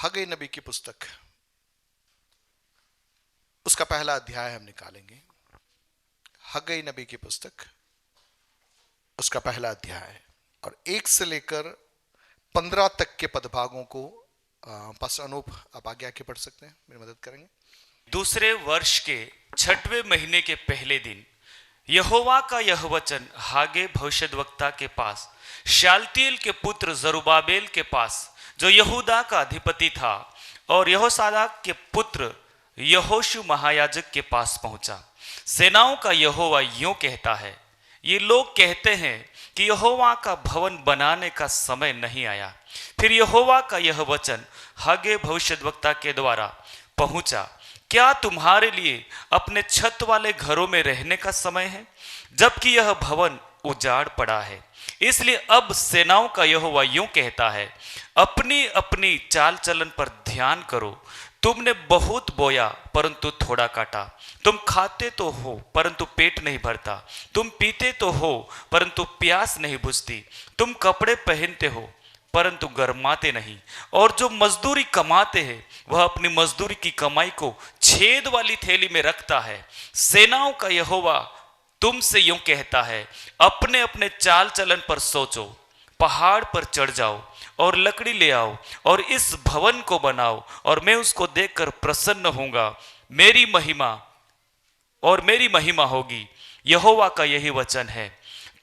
हग्गई नबी की पुस्तक, उसका पहला अध्याय हम निकालेंगे। हग्गई नबी की पुस्तक, उसका पहला अध्याय और 1 से लेकर 15 तक के पदभागों को पास्टर अनूप आप आगे आके पढ़ सकते हैं, मेरी मदद करेंगे। दूसरे वर्ष के 6वें महीने के पहले दिन यहोवा का यह वचन हागे भविष्यद्वक्ता के पास, शालतिएल के पुत्र जरुब्बाबेल के पास, जो यहूदा का अधिपति था, और यहोसादाक के पुत्र यहोशू महायाजक के पास पहुंचा। सेनाओं का यहोवा यूं कहता है, ये लोग कहते हैं कि यहोवा का भवन बनाने का समय नहीं आया। फिर यहोवा का यह वचन हागे भविष्यद्वक्ता के द्वारा पहुंचा, क्या तुम्हारे लिए अपने छत वाले घरों में रहने का समय है, जबकि यह भवन उजाड़ पड़ा है? इसलिए अब सेनाओं का यहोवा यूं कहता है, अपनी अपनी चाल चलन पर ध्यान करो। तुमने बहुत बोया परंतु थोड़ा काटा, तुम खाते तो हो परंतु पेट नहीं भरता, तुम पीते तो हो परंतु प्यास नहीं बुझती, तुम कपड़े पहनते हो परंतु गरमाते नहीं, और जो मजदूरी कमाते हैं वह अपनी मजदूरी की कमाई को छेद वाली थैली में रखता है। सेनाओं का यहोवा तुमसे यूं कहता है, अपने अपने चाल चलन पर सोचो, पहाड़ पर चढ़ जाओ और लकड़ी ले आओ और इस भवन को बनाओ, और मैं उसको देखकर प्रसन्न होऊंगा, मेरी महिमा होगी। यहोवा का यही वचन है।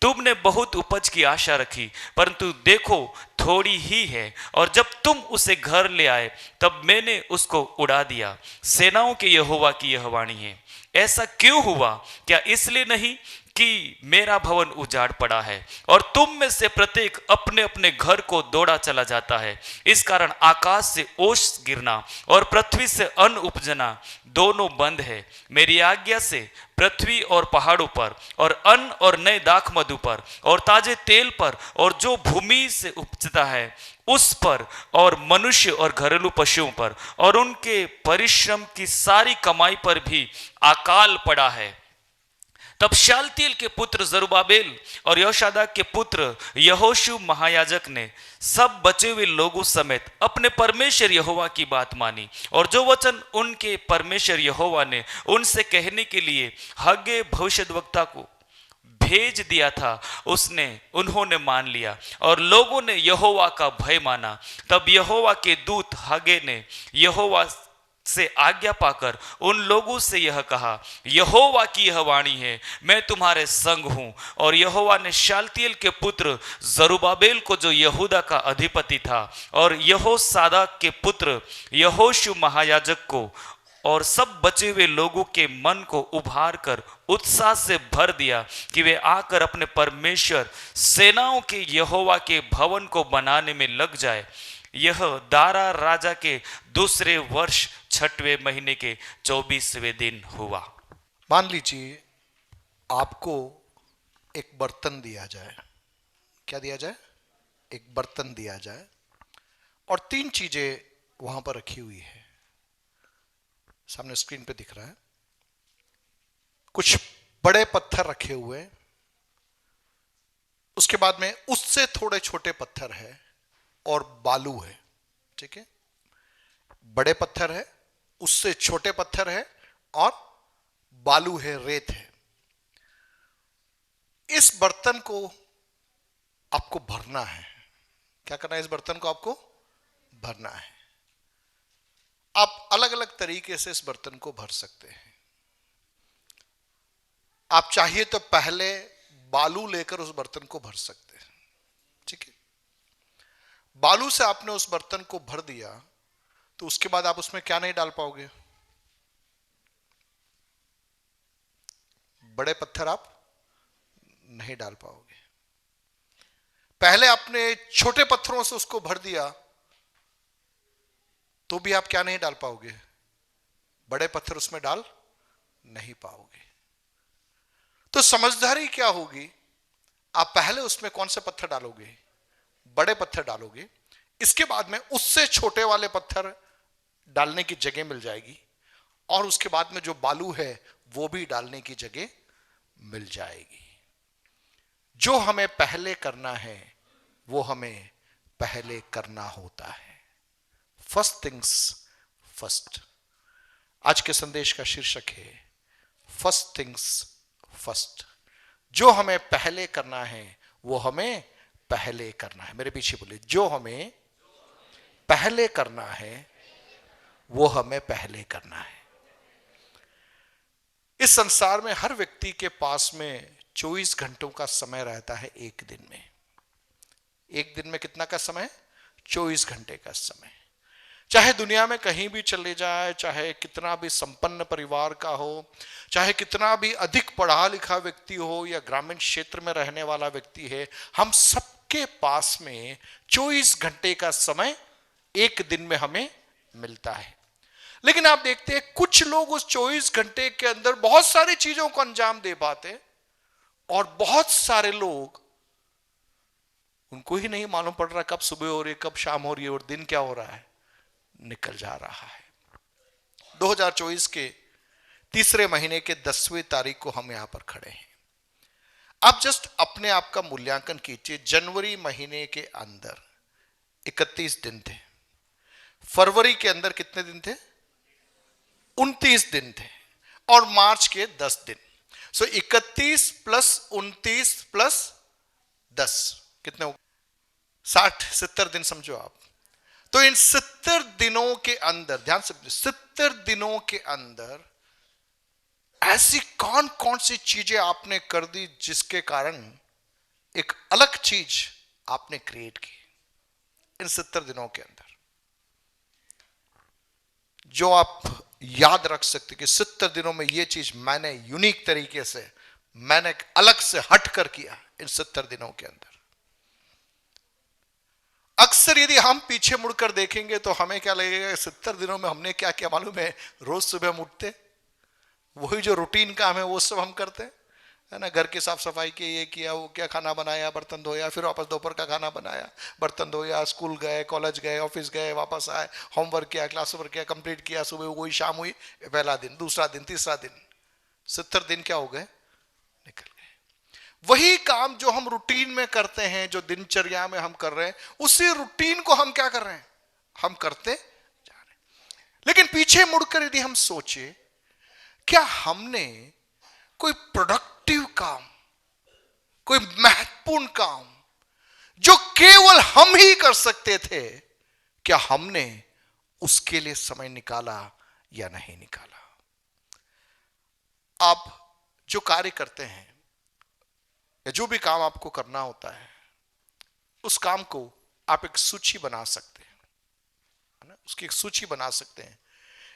तुमने बहुत उपज की आशा रखी परंतु देखो थोड़ी ही है, और जब तुम उसे घर ले आए तब मैंने उसको उड़ा दिया। सेनाओं के यहोवा की यह वाणी है। ऐसा क्यों हुआ? क्या इसलिए नहीं कि मेरा भवन उजाड़ पड़ा है और तुम में से प्रत्येक अपने अपने घर को दौड़ा चला जाता है? इस कारण आकाश से ओस गिरना और पृथ्वी से अन्न उपजना दोनों बंद है। मेरी आज्ञा से पृथ्वी और पहाड़ों पर और अन्न और नए दाख मधु पर और ताजे तेल पर और जो भूमि से उपजता है उस पर और मनुष्य और घरेलू पशुओं पर और उनके परिश्रम की सारी कमाई पर भी अकाल पड़ा है। तब शालतिएल के पुत्र जरुब्बाबेल और यहोशादाक के पुत्र यहोशू महायाजक ने सब बचे हुए लोगों समेत अपने परमेश्वर यहोवा की बात मानी, और जो वचन उनके परमेश्वर यहोवा ने उनसे कहने के लिए हग्गे भविष्यद्वक्ता को भेज दिया था उन्होंने मान लिया, और लोगों ने यहोवा का भय माना। तब यहोवा के दूत हग्गे ने यहोवा से आज्ञा पाकर उन लोगों से यह कहा, यहोवा की यह वाणी है, मैं तुम्हारे संग हूं। और यहोवा ने शालतिएल के पुत्र जरुब्बाबेल को, जो यहूदा का अधिपति था, और यहोसादाक के पुत्र यहोशू महायाजक को और सब बचे हुए लोगों के मन को उभार कर उत्साह से भर दिया कि वे आकर अपने परमेश्वर सेनाओं के यहोवा के भवन को बनाने में लग जाए। यह दारा राजा के दूसरे वर्ष 6वें महीने के 24वें दिन हुआ। मान लीजिए आपको एक बर्तन दिया जाए। क्या दिया जाए? एक बर्तन दिया जाए और 3 चीजें वहां पर रखी हुई है, सामने स्क्रीन पे दिख रहा है। कुछ बड़े पत्थर रखे हुए, उसके बाद में उससे थोड़े छोटे पत्थर है और बालू है। ठीक है, बड़े पत्थर है, उससे छोटे पत्थर है और बालू है, रेत है। इस बर्तन को आपको भरना है। क्या करना है? इस बर्तन को आपको भरना है। आप अलग अलग तरीके से इस बर्तन को भर सकते हैं। आप चाहिए तो पहले बालू लेकर उस बर्तन को भर सकते हैं। ठीक है, बालू से आपने उस बर्तन को भर दिया तो उसके बाद आप उसमें क्या नहीं डाल पाओगे? बड़े पत्थर आप नहीं डाल पाओगे। पहले आपने छोटे पत्थरों से उसको भर दिया तो भी आप क्या नहीं डाल पाओगे? बड़े पत्थर उसमें डाल नहीं पाओगे। तो समझदारी क्या होगी? आप पहले उसमें कौन से पत्थर डालोगे? बड़े पत्थर डालोगे। इसके बाद में उससे छोटे वाले पत्थर डालने की जगह मिल जाएगी, और उसके बाद में जो बालू है वो भी डालने की जगह मिल जाएगी। जो हमें पहले करना है वो हमें पहले करना होता है। First things first. आज के संदेश का शीर्षक है फर्स्ट थिंग्स फर्स्ट। जो हमें पहले करना है वो हमें पहले करना है। मेरे पीछे बोले, जो हमें पहले करना है वो हमें पहले करना है। इस संसार में हर व्यक्ति के पास में 24 घंटों का समय रहता है एक दिन में। एक दिन में कितना का समय? 24 घंटे का समय। चाहे दुनिया में कहीं भी चले जाए, चाहे कितना भी संपन्न परिवार का हो, चाहे कितना भी अधिक पढ़ा लिखा व्यक्ति हो या ग्रामीण क्षेत्र में रहने वाला व्यक्ति है, हम सबके पास में 24 घंटे का समय एक दिन में हमें मिलता है। लेकिन आप देखते हैं कुछ लोग उस 24 घंटे के अंदर बहुत सारी चीजों को अंजाम दे पाते, और बहुत सारे लोग, उनको ही नहीं मालूम पड़ रहा कब सुबह हो रही है, कब शाम हो रही है, और दिन क्या हो रहा है, निकल जा रहा है। 2024 के तीसरे महीने के 10वीं तारीख को हम यहां पर खड़े हैं। आप जस्ट अपने आप का मूल्यांकन कीजिए। जनवरी महीने के अंदर 31 दिन थे, फरवरी के अंदर कितने दिन थे? 29 दिन थे, और मार्च के 10 दिन। सो 31 प्लस 29 प्लस 10 कितने हो? 60-70 दिन समझो आप। तो इन 70 दिनों के अंदर, ध्यान से, 70 दिनों के अंदर ऐसी कौन कौन सी चीजें आपने कर दी जिसके कारण एक अलग चीज आपने क्रिएट की इन 70 दिनों के अंदर, जो आप याद रख सकते कि 70 दिनों में यह चीज मैंने यूनिक तरीके से, मैंने अलग से हट कर किया इन 70 दिनों के अंदर। अक्सर यदि हम पीछे मुड़कर देखेंगे तो हमें क्या लगेगा, 70 दिनों में हमने क्या किया मालूम है? रोज सुबह हम उठते, वही जो रूटीन काम है वो सब हम करते है ना। घर की साफ सफाई की, ये किया, वो क्या, खाना बनाया, बर्तन धोया, फिर वापस दोपहर का खाना बनाया, बर्तन धोया, स्कूल गए, कॉलेज गए, ऑफिस गए, वापस आए, होमवर्क किया, क्लास वर्क किया, कंप्लीट किया, सुबह वही, शाम हुई, पहला दिन, दूसरा दिन, तीसरा दिन, 70 दिन क्या हो गए? निकल गए। वही काम जो हम रूटीन में करते हैं, जो दिनचर्या में हम कर रहे हैं, उसी रूटीन को हम क्या कर रहे हैं? हम करते जा रहे हैं। लेकिन पीछे मुड़कर यदि हम सोचे, क्या हमने कोई प्रोडक्टिव काम, कोई महत्वपूर्ण काम जो केवल हम ही कर सकते थे, क्या हमने उसके लिए समय निकाला या नहीं निकाला? आप जो कार्य करते हैं या जो भी काम आपको करना होता है, उस काम को आप एक सूची बना सकते हैं, है ना। उसकी एक सूची बना सकते हैं।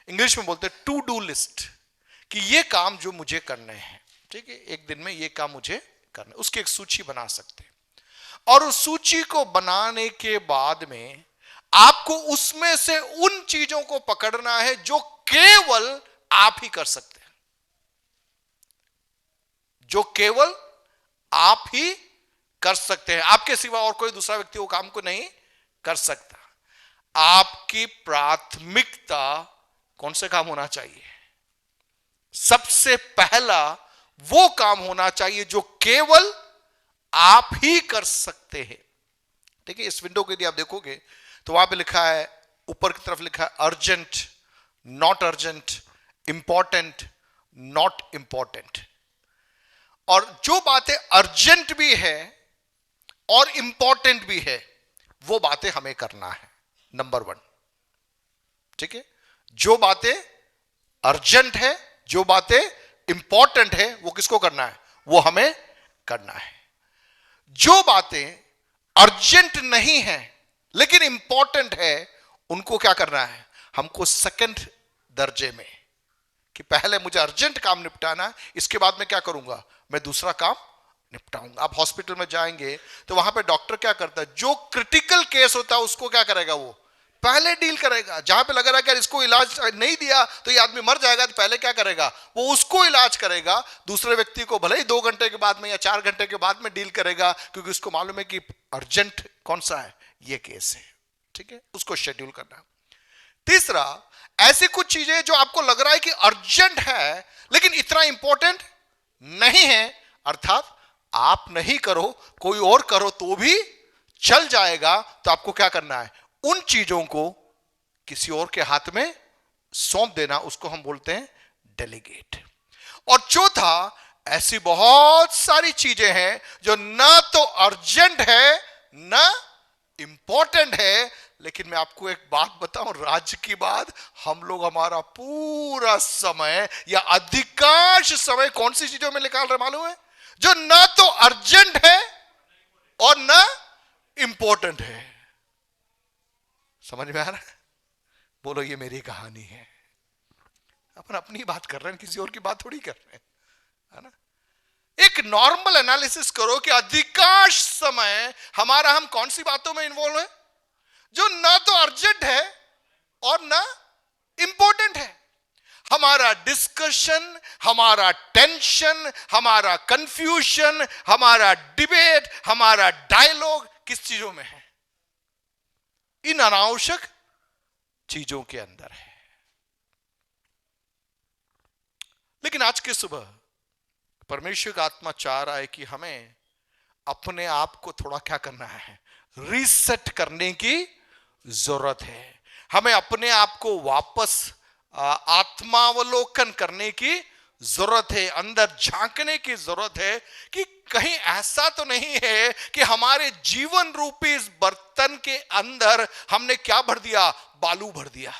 इंग्लिश में बोलते हैं टू डू लिस्ट, कि ये काम जो मुझे करने हैं, ठीक है, एक दिन में ये काम मुझे करना है, उसकी एक सूची बना सकते हैं। और उस सूची को बनाने के बाद में आपको उसमें से उन चीजों को पकड़ना है जो केवल आप ही कर सकते हैं, जो केवल आप ही कर सकते हैं। आपके सिवा और कोई दूसरा व्यक्ति वो काम को नहीं कर सकता। आपकी प्राथमिकता कौन से काम होना चाहिए? सबसे पहला वो काम होना चाहिए जो केवल आप ही कर सकते हैं। ठीक है, इस विंडो को यदि आप देखोगे तो वहां पे लिखा है, ऊपर की तरफ लिखा है urgent, not urgent, important, not important. और जो बातें अर्जेंट भी है और इंपॉर्टेंट भी है, वो बातें हमें करना है, नंबर 1। ठीक है, जो बातें अर्जेंट है, जो बातें इंपॉर्टेंट है, वो किसको करना है? वो हमें करना है। जो बातें अर्जेंट नहीं है लेकिन इंपॉर्टेंट है, उनको क्या करना है? हमको सेकंड दर्जे में, कि पहले मुझे अर्जेंट काम निपटाना, इसके बाद मैं क्या करूंगा? मैं दूसरा काम निपटाऊंगा। आप हॉस्पिटल में जाएंगे तो वहां पे डॉक्टर क्या करता है? जो क्रिटिकल केस होता है उसको क्या करेगा? वो पहले डील करेगा। जहां पे लग रहा है कि इसको इलाज नहीं दिया तो ये आदमी मर जाएगा, तो पहले क्या करेगा? वो उसको इलाज करेगा। दूसरे व्यक्ति को भले ही 2 घंटे के बाद में या 4 घंटे के बाद में डील करेगा, क्योंकि उसको मालूम है कि अर्जेंट कौन सा है, ये केस है। ठीक है, उसको शेड्यूल करना। तीसरा, ऐसी कुछ चीजें जो आपको लग रहा है कि अर्जेंट है लेकिन इतना इंपॉर्टेंट नहीं है, अर्थात आप नहीं करो, कोई और करो तो भी चल जाएगा, तो आपको क्या करना है? उन चीजों को किसी और के हाथ में सौंप देना, उसको हम बोलते हैं डेलीगेट। और चौथा, ऐसी बहुत सारी चीजें हैं जो ना तो अर्जेंट है ना इंपॉर्टेंट है, लेकिन मैं आपको एक बात बताऊं, राज्य की बात, हम लोग हमारा पूरा समय या अधिकांश समय कौन सी चीजों में निकाल रहे मालूम है? जो ना तो अर्जेंट है और ना इंपॉर्टेंट है। समझ में आ रहा है? बोलो, ये मेरी कहानी है। अपन अपनी बात कर रहे हैं, किसी और की बात थोड़ी कर रहे हैं, है ना? एक नॉर्मल एनालिसिस करो कि अधिकांश समय हमारा हम कौन सी बातों में इन्वॉल्व है जो ना तो अर्जेंट है और ना इंपॉर्टेंट है। हमारा डिस्कशन, हमारा टेंशन, हमारा कंफ्यूजन, हमारा डिबेट, हमारा डायलॉग किस चीजों में है? इन अनावश्यक चीजों के अंदर है। लेकिन आज की सुबह परमेश्वर का आत्मा चाह रहा है कि हमें अपने आप को थोड़ा क्या करना है, रीसेट करने की जरूरत है। हमें अपने आप को वापस आत्मावलोकन करने की जरूरत है, अंदर झांकने की जरूरत है कि कहीं ऐसा तो नहीं है कि हमारे जीवन रूपी इस बर्तन के अंदर हमने क्या भर दिया? बालू भर दिया।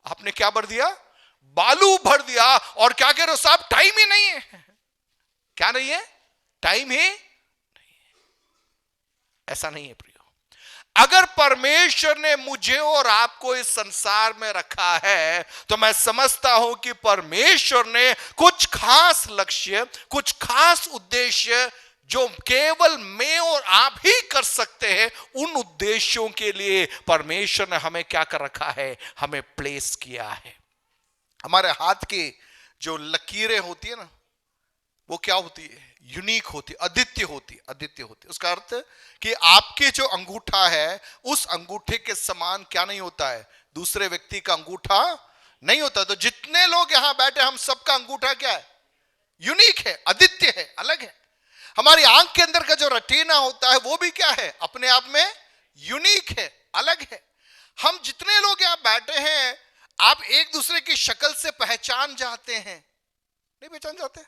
आपने क्या भर दिया? बालू भर दिया। और क्या कह रहे हो साहब, टाइम ही नहीं है। क्या नहीं है? टाइम ही नहीं है। ऐसा नहीं है प्रियो। अगर परमेश्वर ने मुझे और आपको इस संसार में रखा है तो मैं समझता हूं कि परमेश्वर ने कुछ खास लक्ष्य, कुछ खास उद्देश्य जो केवल मैं और आप ही कर सकते हैं, उन उद्देश्यों के लिए परमेश्वर ने हमें क्या कर रखा है? हमें प्लेस किया है। हमारे हाथ की जो लकीरें होती है ना, वो क्या होती है? यूनिक होती, अद्वितीय होती, अद्वितीय होती। उसका अर्थ कि आपके जो अंगूठा है, उस अंगूठे के समान क्या नहीं होता है? दूसरे व्यक्ति का अंगूठा नहीं होता। तो जितने लोग यहां बैठे, हम सबका अंगूठा क्या है? यूनिक है, अद्वितीय है, अलग है। हमारी आंख के अंदर का जो रेटिना होता है, वो भी क्या है? अपने आप में यूनिक है, अलग है। हम जितने लोग यहां बैठे हैं, आप एक दूसरे की शक्ल से पहचान जाते हैं, नहीं पहचान जाते?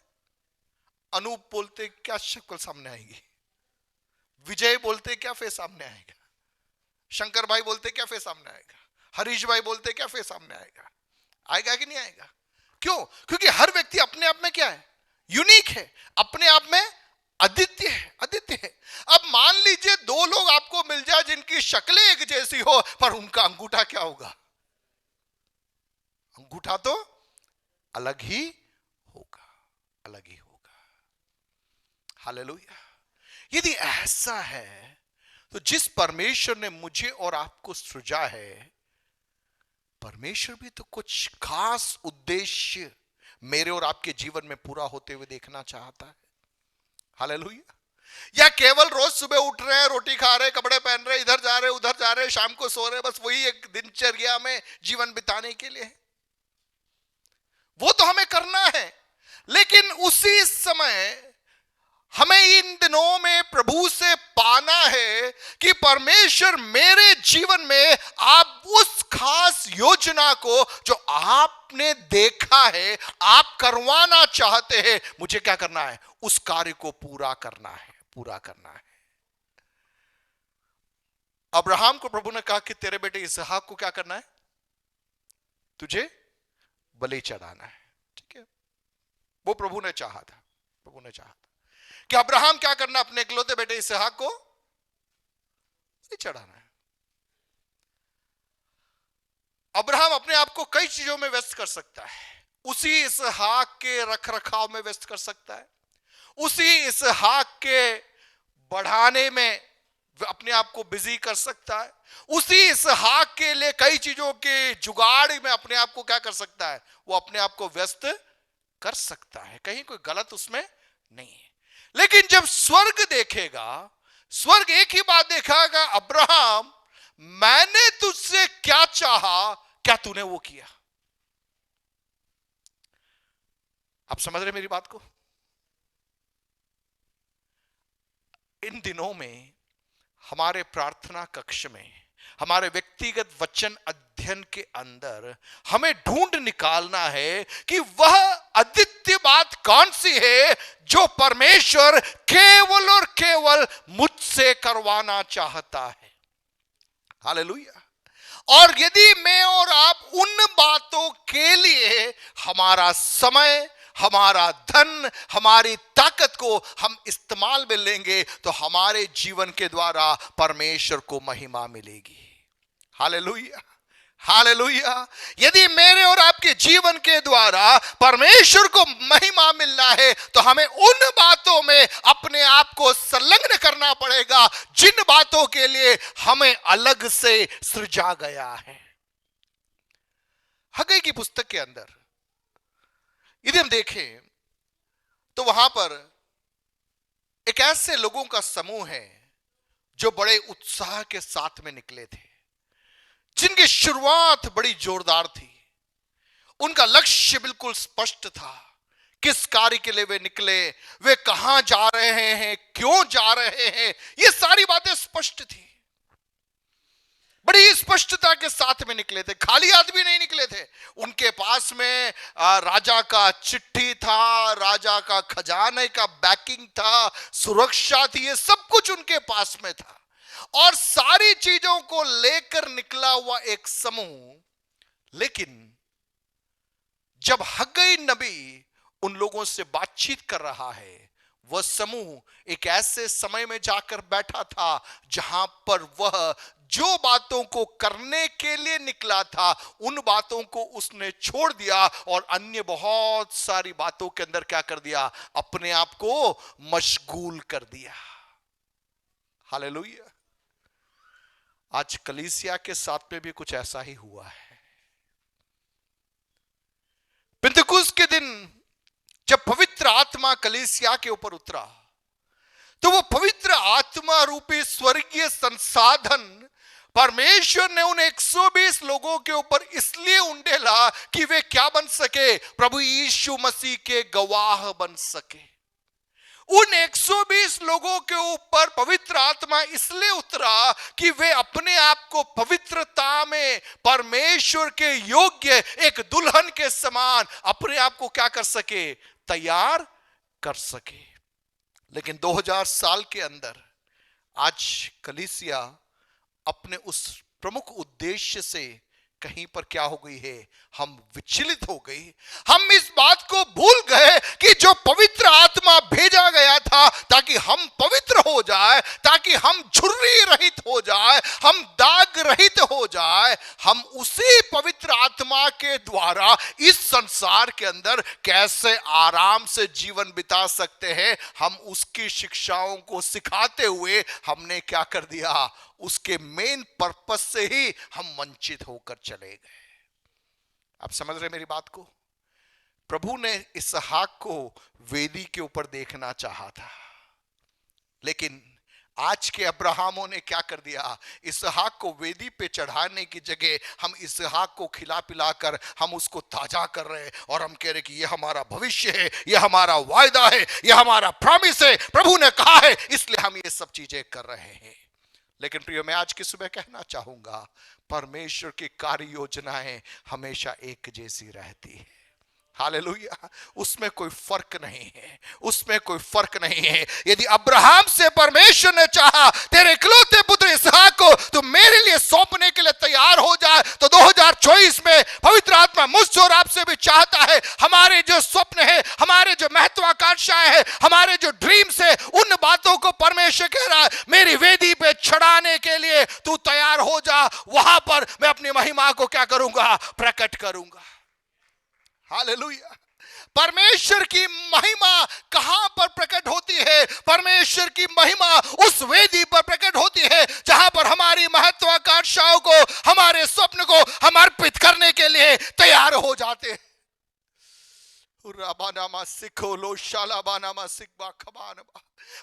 अनूप बोलते क्या शक्ल सामने आएगी? विजय बोलते क्या फेस सामने आएगा? शंकर भाई बोलते क्या फेस सामने आएगा? हरीश भाई बोलते क्या फेस सामने आएगा? आएगा कि नहीं आएगा? क्यों? क्योंकि हर व्यक्ति अपने आप में क्या है? यूनिक है, अपने आप में अद्वितीय है, अद्वितीय है। अब मान लीजिए दो लोग आपको मिल जाए जिनकी शक्लें एक जैसी हो, पर उनका अंगूठा क्या होगा? अंगूठा तो अलग ही होगा, अलग ही होगा। हालेलुया। यदि ऐसा है तो जिस परमेश्वर ने मुझे और आपको सृजा है, परमेश्वर भी तो कुछ खास उद्देश्य मेरे और आपके जीवन में पूरा होते हुए देखना चाहता है। हालेलुया। या केवल रोज सुबह उठ रहे हैं, रोटी खा रहे, कपड़े पहन रहे, इधर जा रहे उधर जा रहे, शाम को सो रहे, बस वही एक दिनचर्या में जीवन बिताने के लिए? वो तो हमें करना है, लेकिन उसी समय हमें इन दिनों में प्रभु से पाना है कि परमेश्वर मेरे जीवन में आप उस खास योजना को जो आपने देखा है, आप करवाना चाहते हैं, मुझे क्या करना है? उस कार्य को पूरा करना है, पूरा करना है। अब्राहम को प्रभु ने कहा कि तेरे बेटे इसहाक को क्या करना है? तुझे बलि चढ़ाना है। ठीक है, वो प्रभु ने चाहा था, प्रभु ने चाहा था कि अब्राहम क्या करना? अपने इकलौते बेटे इसहाक को बलि चढ़ाना है। अब्राहम अपने आप को कई चीजों में व्यस्त कर सकता है। उसी इसहाक के रख रखाव में व्यस्त कर सकता है, उसी इसहाक के बढ़ाने में अपने आप को बिजी कर सकता है, उसी इसहाक के लिए कई चीजों के जुगाड़ में अपने आप को क्या कर सकता है? वो अपने आप को व्यस्त कर सकता है। कहीं कोई गलत उसमें नहीं है। लेकिन जब स्वर्ग देखेगा, स्वर्ग एक ही बात देखागा, अब्राहम मैंने तुझसे क्या चाहा, क्या तूने वो किया? आप समझ रहे मेरी बात को? इन दिनों में हमारे प्रार्थना कक्ष में हमारे व्यक्तिगत वचन अध्ययन के अंदर हमें ढूंढ निकालना है कि वह अद्वितीय बात कौन सी है जो परमेश्वर केवल और केवल मुझसे करवाना चाहता है। हालेलुया। और यदि मैं और आप उन बातों के लिए हमारा समय, हमारा धन, हमारी ताकत को हम इस्तेमाल में लेंगे तो हमारे जीवन के द्वारा परमेश्वर को महिमा मिलेगी। Hallelujah, hallelujah. यदि मेरे और आपके जीवन के द्वारा परमेश्वर को महिमा मिलना है तो हमें उन बातों में अपने आप को संलग्न करना पड़ेगा जिन बातों के लिए हमें अलग से सृजा गया है। हग्गई की पुस्तक के अंदर यदि हम देखें तो वहां पर एक ऐसे लोगों का समूह है जो बड़े उत्साह के साथ में निकले थे, जिनकी शुरुआत बड़ी जोरदार थी। उनका लक्ष्य बिल्कुल स्पष्ट था, किस कार्य के लिए वे निकले, वे कहां जा रहे हैं, क्यों जा रहे हैं, ये सारी बातें स्पष्ट थी। बड़ी स्पष्टता के साथ में निकले थे, खाली आदमी नहीं निकले थे। उनके पास में राजा का चिट्ठी था, राजा का खजाने का बैकिंग था, सुरक्षा थी, ये सब कुछ उनके पास में था। और सारी चीजों को लेकर निकला हुआ एक समूह। लेकिन जब हग्गई नबी उन लोगों से बातचीत कर रहा है, वह समूह एक ऐसे समय में जाकर बैठा था जहां पर वह जो बातों को करने के लिए निकला था उन बातों को उसने छोड़ दिया और अन्य बहुत सारी बातों के अंदर क्या कर दिया, अपने आप को मशगूल कर दिया। हालेलुया। आज कलीसिया के साथ में भी कुछ ऐसा ही हुआ है। पिंतकुस्त के दिन जब पवित्र आत्मा कलीसिया के ऊपर उतरा तो वो पवित्र आत्मा रूपी स्वर्गीय संसाधन परमेश्वर ने उन 120 लोगों के ऊपर इसलिए उंडेला कि वे क्या बन सके, प्रभु यीशु मसीह के गवाह बन सके। उन 120 लोगों के ऊपर पवित्र आत्मा इसलिए उतरा कि वे अपने आप को पवित्रता में परमेश्वर के योग्य एक दुल्हन के समान अपने आप को क्या कर सके, तैयार कर सके। लेकिन 2000 साल के अंदर आज कलीसिया अपने उस प्रमुख उद्देश्य से कहीं पर क्या हो गई है, हम विचलित हो गई। हम इस बात को भूल गए कि जो पवित्र आत्मा भेजा गया था ताकि हम पवित्र हो जाए, ताकि हम झुर्री रहित हो जाए, हम दाग रहित हो जाए, हम उसी पवित्र आत्मा के द्वारा इस संसार के अंदर कैसे आराम से जीवन बिता सकते हैं, हम उसकी शिक्षाओं को सिखाते हुए हमने क्या कर दिया, उसके मेन पर्पस से ही हम वंचित होकर चले गए। आप समझ रहे मेरी बात को? प्रभु ने इसहाक को वेदी के ऊपर देखना चाहा था, लेकिन आज के अब्राहमों ने क्या कर दिया, इसहाक को वेदी पे चढ़ाने की जगह हम इसहाक को खिला पिलाकर हम उसको ताजा कर रहे हैं और हम कह रहे कि ये हमारा भविष्य है, ये हमारा वायदा है, ये हमारा प्रॉमिस है, प्रभु ने कहा है, इसलिए हम ये सब चीजें कर रहे हैं। लेकिन प्रियो, मैं आज की सुबह कहना चाहूंगा, परमेश्वर की कार्य योजनाएं हमेशा एक जैसी रहती है। हालेलुया। उसमें कोई फर्क नहीं है, उसमें कोई फर्क नहीं है। यदि अब्राहम से परमेश्वर ने चाहा तेरे इकलौते पुत्र इसहाक को तो मेरे लिए सौंपने के लिए तैयार हो जाए, तो 2024 में पवित्र आत्मा मुझसे और आपसे भी चाहता है, हमारे जो स्वप्न है, हमारे जो महत्वाकांक्षाएं हैं, हमारे जो ड्रीम्स है, उन बातों को परमेश्वर कह रहा है मेरी वेदी पे चढ़ाने के लिए तू तैयार हो जा। वहां पर मैं अपनी महिमा को क्या करूंगा, प्रकट करूंगा। हालेलुया। परमेश्वर की महिमा कहां पर प्रकट होती है? परमेश्वर की महिमा उस वेदी पर प्रकट होती है जहां पर हमारी महत्वाकांक्षाओं को, हमारे स्वप्न को हम अर्पित करने के लिए तैयार हो जाते हैं।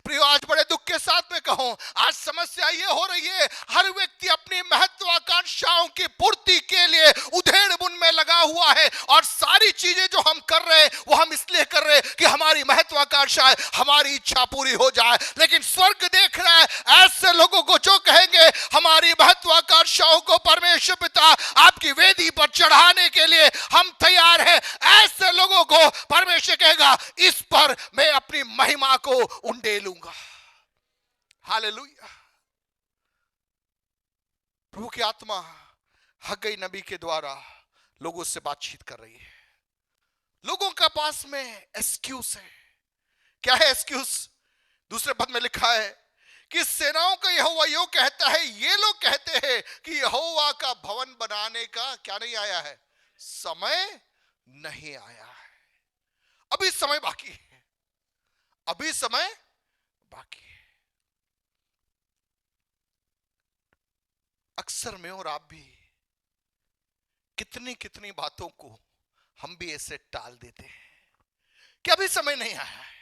प्रियो, आज बड़े दुख के साथ में कहूं, आज समस्या ये हो रही है, हर व्यक्ति अपनी महत्वाकांक्षाओं की पूर्ति के लिए उधेड़ बुन में लगा हुआ है और सारी चीजें जो हम कर रहे हैं वो हम इसलिए कर रहे हैं कि हमारी महत्वाकांक्षाएं, हमारी इच्छा पूरी हो जाए। लेकिन स्वर्ग देख रहा है ऐसे लोगों को जो कहेंगे हमारी महत्वाकांक्षाओं परमेश्वर पिता आपकी वेदी पर चढ़ाने के लिए हम तैयार हैं। ऐसे लोगों को परमेश्वर कहेगा इस पर मैं अपनी महिमा को उंडेलूंगा। हालेलुया। प्रभु की आत्मा हग्गई नबी के द्वारा लोगों से बातचीत कर रही है। लोगों का पास में एक्सक्यूज है। क्या है एक्सक्यूज? दूसरे पद में लिखा है कि सेनाओं का यहोवा यो कहता है, ये लोग कहते हैं कि यहोवा का भवन बनाने का क्या नहीं आया है, समय नहीं आया है। अभी समय बाकी है, अभी समय बाकी है। अक्सर मैं और आप भी कितनी कितनी बातों को हम भी ऐसे टाल देते हैं कि अभी समय नहीं आया है,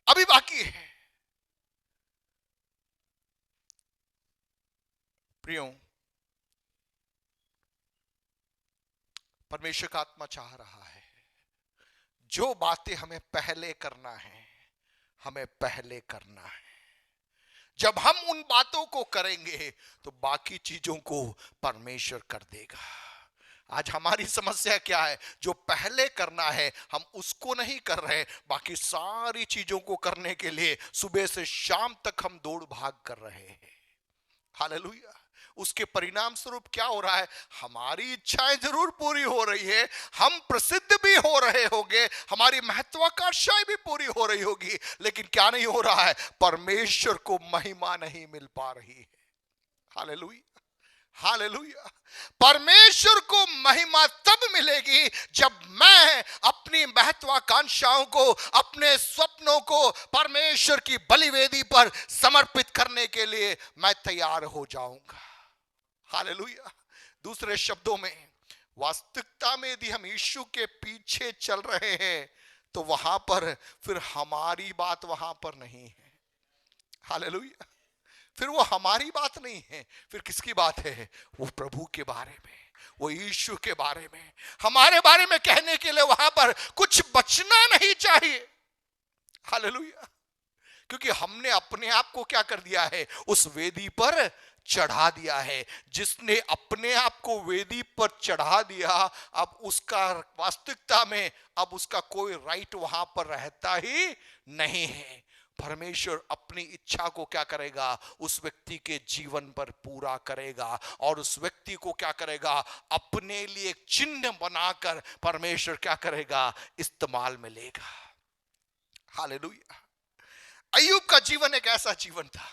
अभी बाकी है। प्रियो, परमेश्वर का आत्मा चाह रहा है जो बातें हमें पहले करना है, हमें पहले करना है। जब हम उन बातों को करेंगे तो बाकी चीजों को परमेश्वर कर देगा। आज हमारी समस्या क्या है? जो पहले करना है हम उसको नहीं कर रहे, बाकी सारी चीजों को करने के लिए सुबह से शाम तक हम दौड़ भाग कर रहे हैं। हालेलुया। उसके परिणाम स्वरूप क्या हो रहा है? हमारी इच्छाएं जरूर पूरी हो रही है, हम प्रसिद्ध भी हो रहे होंगे, हमारी महत्वाकांक्षाएं भी पूरी हो रही होगी, लेकिन क्या नहीं हो रहा है? परमेश्वर को महिमा नहीं मिल पा रही है। Hallelujah, hallelujah. परमेश्वर को महिमा तब मिलेगी जब मैं अपनी महत्वाकांक्षाओं को, अपने स्वप्नों को परमेश्वर की बलिवेदी पर समर्पित करने के लिए मैं तैयार हो जाऊंगा। हालेलुया। दूसरे शब्दों में, वास्तविकता में यदि हम यीशु के पीछे चल रहे हैं तो वहां पर फिर हमारी बात वहां पर नहीं है। हालेलुया। फिर वो हमारी बात नहीं है, फिर किसकी बात है? वो प्रभु के बारे में, वो यीशु के बारे में, हमारे बारे में कहने के लिए वहां पर कुछ बचना नहीं चाहिए। हालेलुया। क्योंकि हमने अपने आप को क्या कर दिया है? उस वेदी पर चढ़ा दिया है। जिसने अपने आप को वेदी पर चढ़ा दिया, अब उसका वास्तविकता में अब उसका कोई राइट वहां पर रहता ही नहीं है। परमेश्वर अपनी इच्छा को क्या करेगा? उस व्यक्ति के जीवन पर पूरा करेगा, और उस व्यक्ति को क्या करेगा? अपने लिए एक चिन्ह बनाकर परमेश्वर क्या करेगा? इस्तेमाल में लेगा। हालेलुया। अय्यूब का जीवन एक ऐसा जीवन था,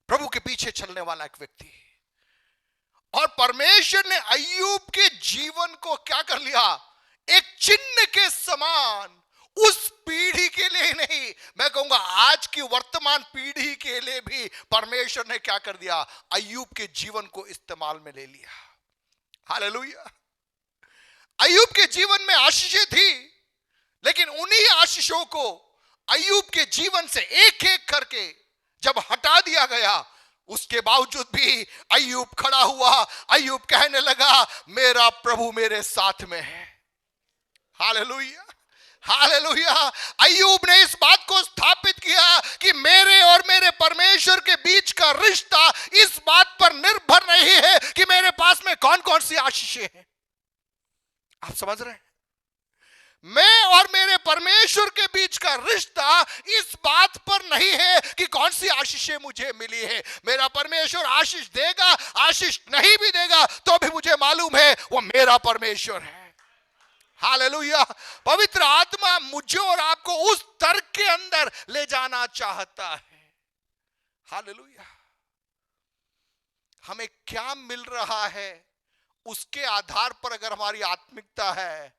प्रभु के पीछे चलने वाला एक व्यक्ति, और परमेश्वर ने अय्यूब के जीवन को क्या कर लिया? एक चिन्ह के समान उस पीढ़ी के लिए नहीं, मैं कहूंगा आज की वर्तमान पीढ़ी के लिए भी परमेश्वर ने क्या कर दिया? अय्यूब के जीवन को इस्तेमाल में ले लिया। हालेलुया। अय्यूब के जीवन में आशीषें थी, लेकिन उन्हीं आशीषों को अय्यूब के जीवन से एक एक करके जब हटा दिया गया, उसके बावजूद भी अय्यूब खड़ा हुआ। अय्यूब कहने लगा, मेरा प्रभु मेरे साथ में है। Hallelujah, hallelujah. अय्यूब ने इस बात को स्थापित किया कि मेरे और मेरे परमेश्वर के बीच का रिश्ता इस बात पर निर्भर नहीं है कि मेरे पास में कौन कौन सी आशीषें हैं। आप समझ रहे हैं? मैं और मेरे परमेश्वर के बीच का रिश्ता इस बात पर नहीं है कि कौन सी आशीषें मुझे मिली है। मेरा परमेश्वर आशीष देगा, आशीष नहीं भी देगा तो भी मुझे मालूम है वो मेरा परमेश्वर है। हालेलुया। पवित्र आत्मा मुझे और आपको उस तर्क के अंदर ले जाना चाहता है। हालेलुया। हमें क्या मिल रहा है उसके आधार पर अगर हमारी आत्मिकता है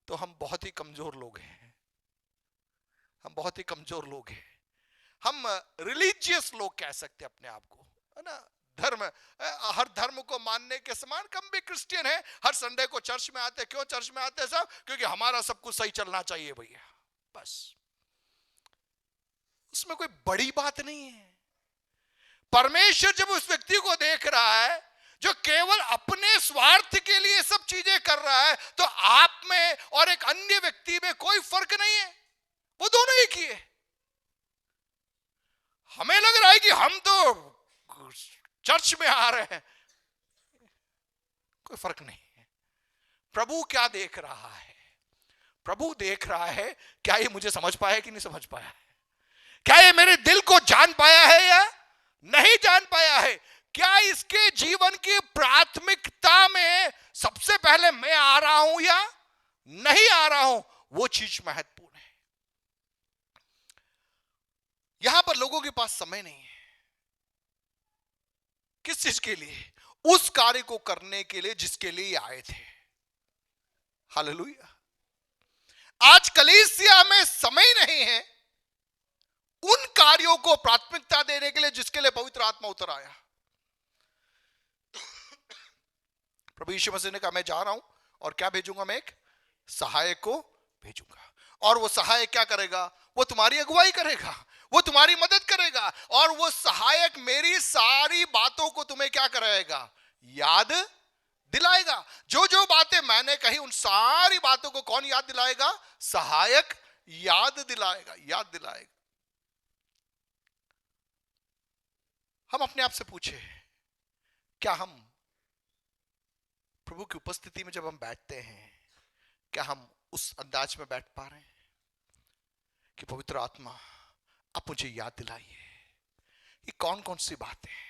तो हम बहुत ही कमजोर लोग हैं। हम बहुत ही कमजोर लोग हैं। हम रिलीजियस लोग कह सकते हैं अपने आप को, है ना? धर्म, हर धर्म को मानने के समान हम भी क्रिश्चियन हैं। हर संडे को चर्च में आते। क्यों चर्च में आते हैं सब? क्योंकि हमारा सब कुछ सही चलना चाहिए भैया, बस। उसमें कोई बड़ी बात नहीं है। परमेश्वर जब उस व्यक्ति को देख रहा है जो केवल अपने स्वार्थ के लिए सब चीजें कर रहा है, तो आप में और एक अन्य व्यक्ति में कोई फर्क नहीं है, वो दोनों एक ही है। हमें लग रहा है कि हम तो चर्च में आ रहे हैं, कोई फर्क नहीं है। प्रभु क्या देख रहा है? प्रभु देख रहा है क्या ये मुझे समझ पाया है कि नहीं समझ पाया है, क्या ये मेरे दिल को जान पाया है या नहीं जान पाया है, क्या इसके जीवन की प्राथमिकता में सबसे पहले मैं आ रहा हूं या नहीं आ रहा हूं, वो चीज महत्वपूर्ण है। यहां पर लोगों के पास समय नहीं है, किस चीज के लिए? उस कार्य को करने के लिए जिसके लिए आए थे। हालेलुया। आज कलीसिया में समय नहीं है उन कार्यों को प्राथमिकता देने के लिए जिसके लिए पवित्र आत्मा उतर आया। प्रभु यीशु मसीह ने कहा मैं जा रहा हूं और क्या भेजूंगा, मैं एक सहायक को भेजूंगा, और वो सहायक क्या करेगा? वो तुम्हारी अगुवाई करेगा, वो तुम्हारी मदद करेगा, और वो सहायक मेरी सारी बातों को तुम्हें क्या कराएगा? याद दिलाएगा। जो जो बातें मैंने कही उन सारी बातों को कौन याद दिलाएगा? सहायक याद दिलाएगा, याद दिलाएगा। हम अपने आप से पूछे, क्या हम प्रभु की उपस्थिति में जब हम बैठते हैं, क्या हम उस अंदाज में बैठ पा रहे हैं कि पवित्र आत्मा आप मुझे याद दिलाइए ये कौन कौन सी बातें हैं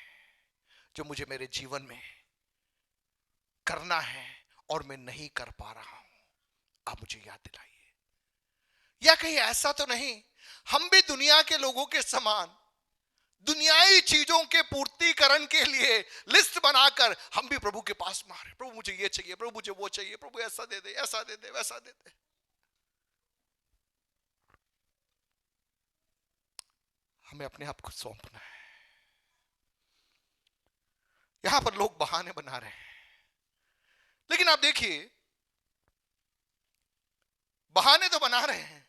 जो मुझे मेरे जीवन में करना है और मैं नहीं कर पा रहा हूं, आप मुझे याद दिलाइए। या कहीं ऐसा तो नहीं हम भी दुनिया के लोगों के समान दुनियाई चीजों के पूर्तिकरण के लिए लिस्ट बनाकर हम भी प्रभु के पास मारे, प्रभु मुझे ये चाहिए, प्रभु मुझे वो चाहिए, प्रभु ऐसा दे दे, ऐसा दे दे, वैसा दे दे। हमें अपने आप को सौंपना है। यहां पर लोग बहाने बना रहे हैं, लेकिन आप देखिए बहाने तो बना रहे हैं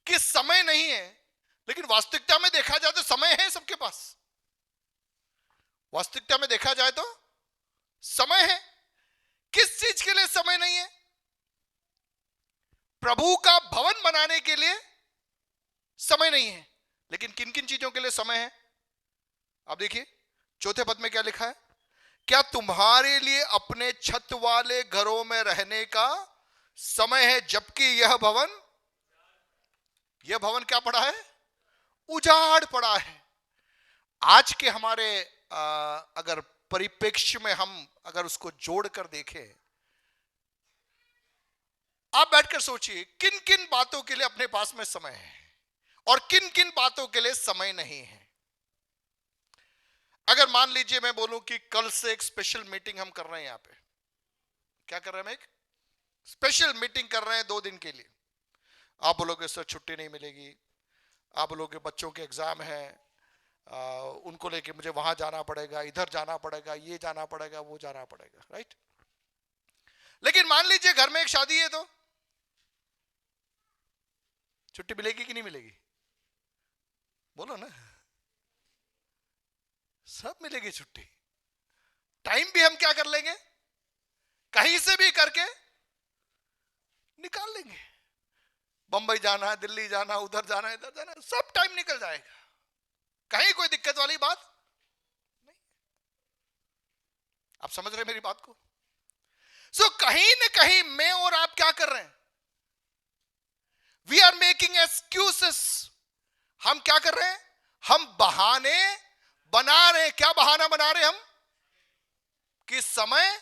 कि समय नहीं है, लेकिन वास्तविकता में देखा जाए तो समय है सबके पास। वास्तविकता में देखा जाए तो समय है। किस चीज के लिए समय नहीं है? प्रभु का भवन बनाने के लिए समय नहीं है, लेकिन किन किन चीजों के लिए समय है? आप देखिए चौथे पद में क्या लिखा है? क्या तुम्हारे लिए अपने छत वाले घरों में रहने का समय है, जबकि यह भवन क्या पड़ा है? उजाड़ पड़ा है। आज के हमारे अगर परिप्रेक्ष्य में हम अगर उसको जोड़कर देखें, आप बैठकर सोचिए किन किन बातों के लिए अपने पास में समय है और किन किन बातों के लिए समय नहीं है। अगर मान लीजिए मैं बोलूं कि कल से एक स्पेशल मीटिंग हम कर रहे हैं, यहां पे क्या कर रहे हैं? हम एक स्पेशल मीटिंग कर रहे हैं 2 दिन के लिए। आप बोलोगे सर छुट्टी नहीं मिलेगी, आप बोलोगे बच्चों के एग्जाम है, उनको लेके मुझे वहां जाना पड़ेगा, इधर जाना पड़ेगा, ये जाना पड़ेगा, वो जाना पड़ेगा, राइट? लेकिन मान लीजिए घर में एक शादी है, तो छुट्टी मिलेगी कि नहीं मिलेगी? बोलो ना। सब मिलेगी छुट्टी। टाइम भी हम क्या कर लेंगे? कहीं से भी करके निकाल लेंगे। बंबई जाना है, दिल्ली जाना, उधर जाना, इधर जाना, सब टाइम निकल जाएगा। कहीं कोई दिक्कत वाली बात नहीं। आप समझ रहे मेरी बात को? सो कहीं ना कहीं मैं और आप क्या कर रहे हैं? We are making excuses. हम क्या कर रहे हैं? हम बहाने बना रहे हैं। क्या बहाना बना रहे हैं हम? कि समय,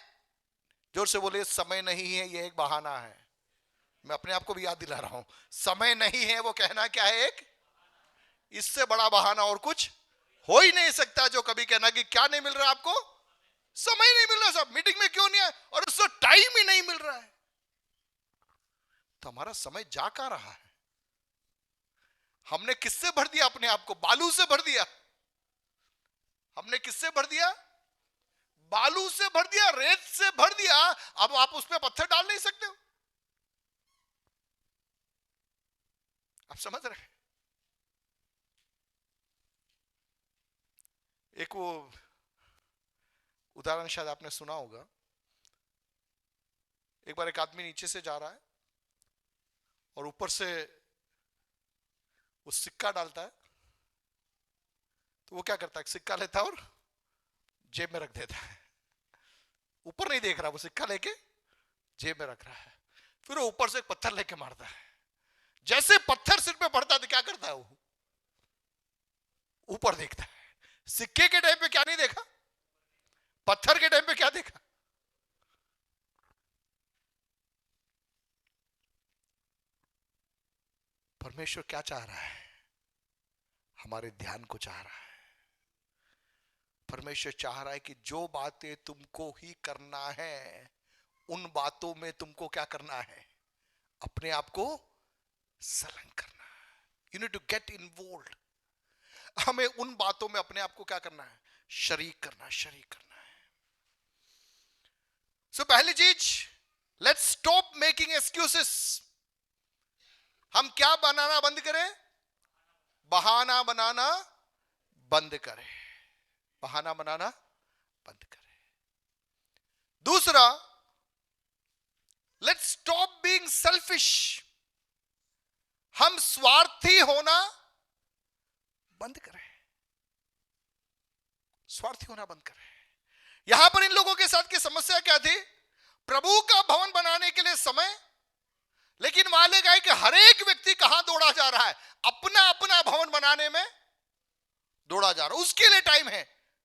जोर से बोले, समय नहीं है, यह एक बहाना है। मैं अपने आप को भी याद दिला रहा हूं, समय नहीं है वो कहना क्या है? एक, इससे बड़ा बहाना और कुछ हो ही नहीं सकता जो कभी कहना कि क्या नहीं मिल रहा आपको? समय नहीं मिल रहा। सब मीटिंग में क्यों नहीं आए? और उससे टाइम ही नहीं मिल रहा है। तो हमारा समय जा कहां रहा है? हमने किससे भर दिया अपने आप को? बालू से भर दिया। हमने किससे भर दिया? बालू से भर दिया, रेत से भर दिया। अब आप उसमें पत्थर डाल नहीं सकते हो। आप समझ रहे हैं? एक वो उदाहरण शायद आपने सुना होगा। एक बार एक आदमी नीचे से जा रहा है और ऊपर से वो सिक्का डालता है। तो वो क्या करता है? सिक्का लेता है और जेब में रख देता है, ऊपर नहीं देख रहा, वो सिक्का लेके जेब में रख रहा है। फिर वो ऊपर से एक पत्थर लेके मारता है। जैसे पत्थर सिर पे पड़ता है तो क्या करता है वो? ऊपर देखता है। सिक्के के टाइम पे क्या नहीं देखा, पत्थर के टाइम पे क्या देखा? परमेश्वर क्या चाह रहा है? हमारे ध्यान को चाह रहा है। परमेश्वर चाह रहा है कि जो बातें तुमको ही करना है, उन बातों में तुमको क्या करना है? अपने आप को संलग्न करना है। You need to get involved. हमें उन बातों में अपने आप को क्या करना है? शरीक करना, शरीक करना है। सो पहली चीज, लेट्स स्टॉप मेकिंग एक्सक्यूजेस। हम क्या बनाना बंद करें? बहाना बनाना बंद करें। बहाना बनाना बंद करें। दूसरा, लेट्स स्टॉप बीइंग सेल्फिश। हम स्वार्थी होना बंद करें। स्वार्थी होना बंद करें। यहां पर इन लोगों के साथ की समस्या क्या थी? प्रभु का भवन बनाने के लिए समय, लेकिन मालूम है कि हर एक व्यक्ति कहां दौड़ा जा रहा है? अपना अपना भवन बनाने में दौड़ा जा रहा है। उसके लिए टाइम है,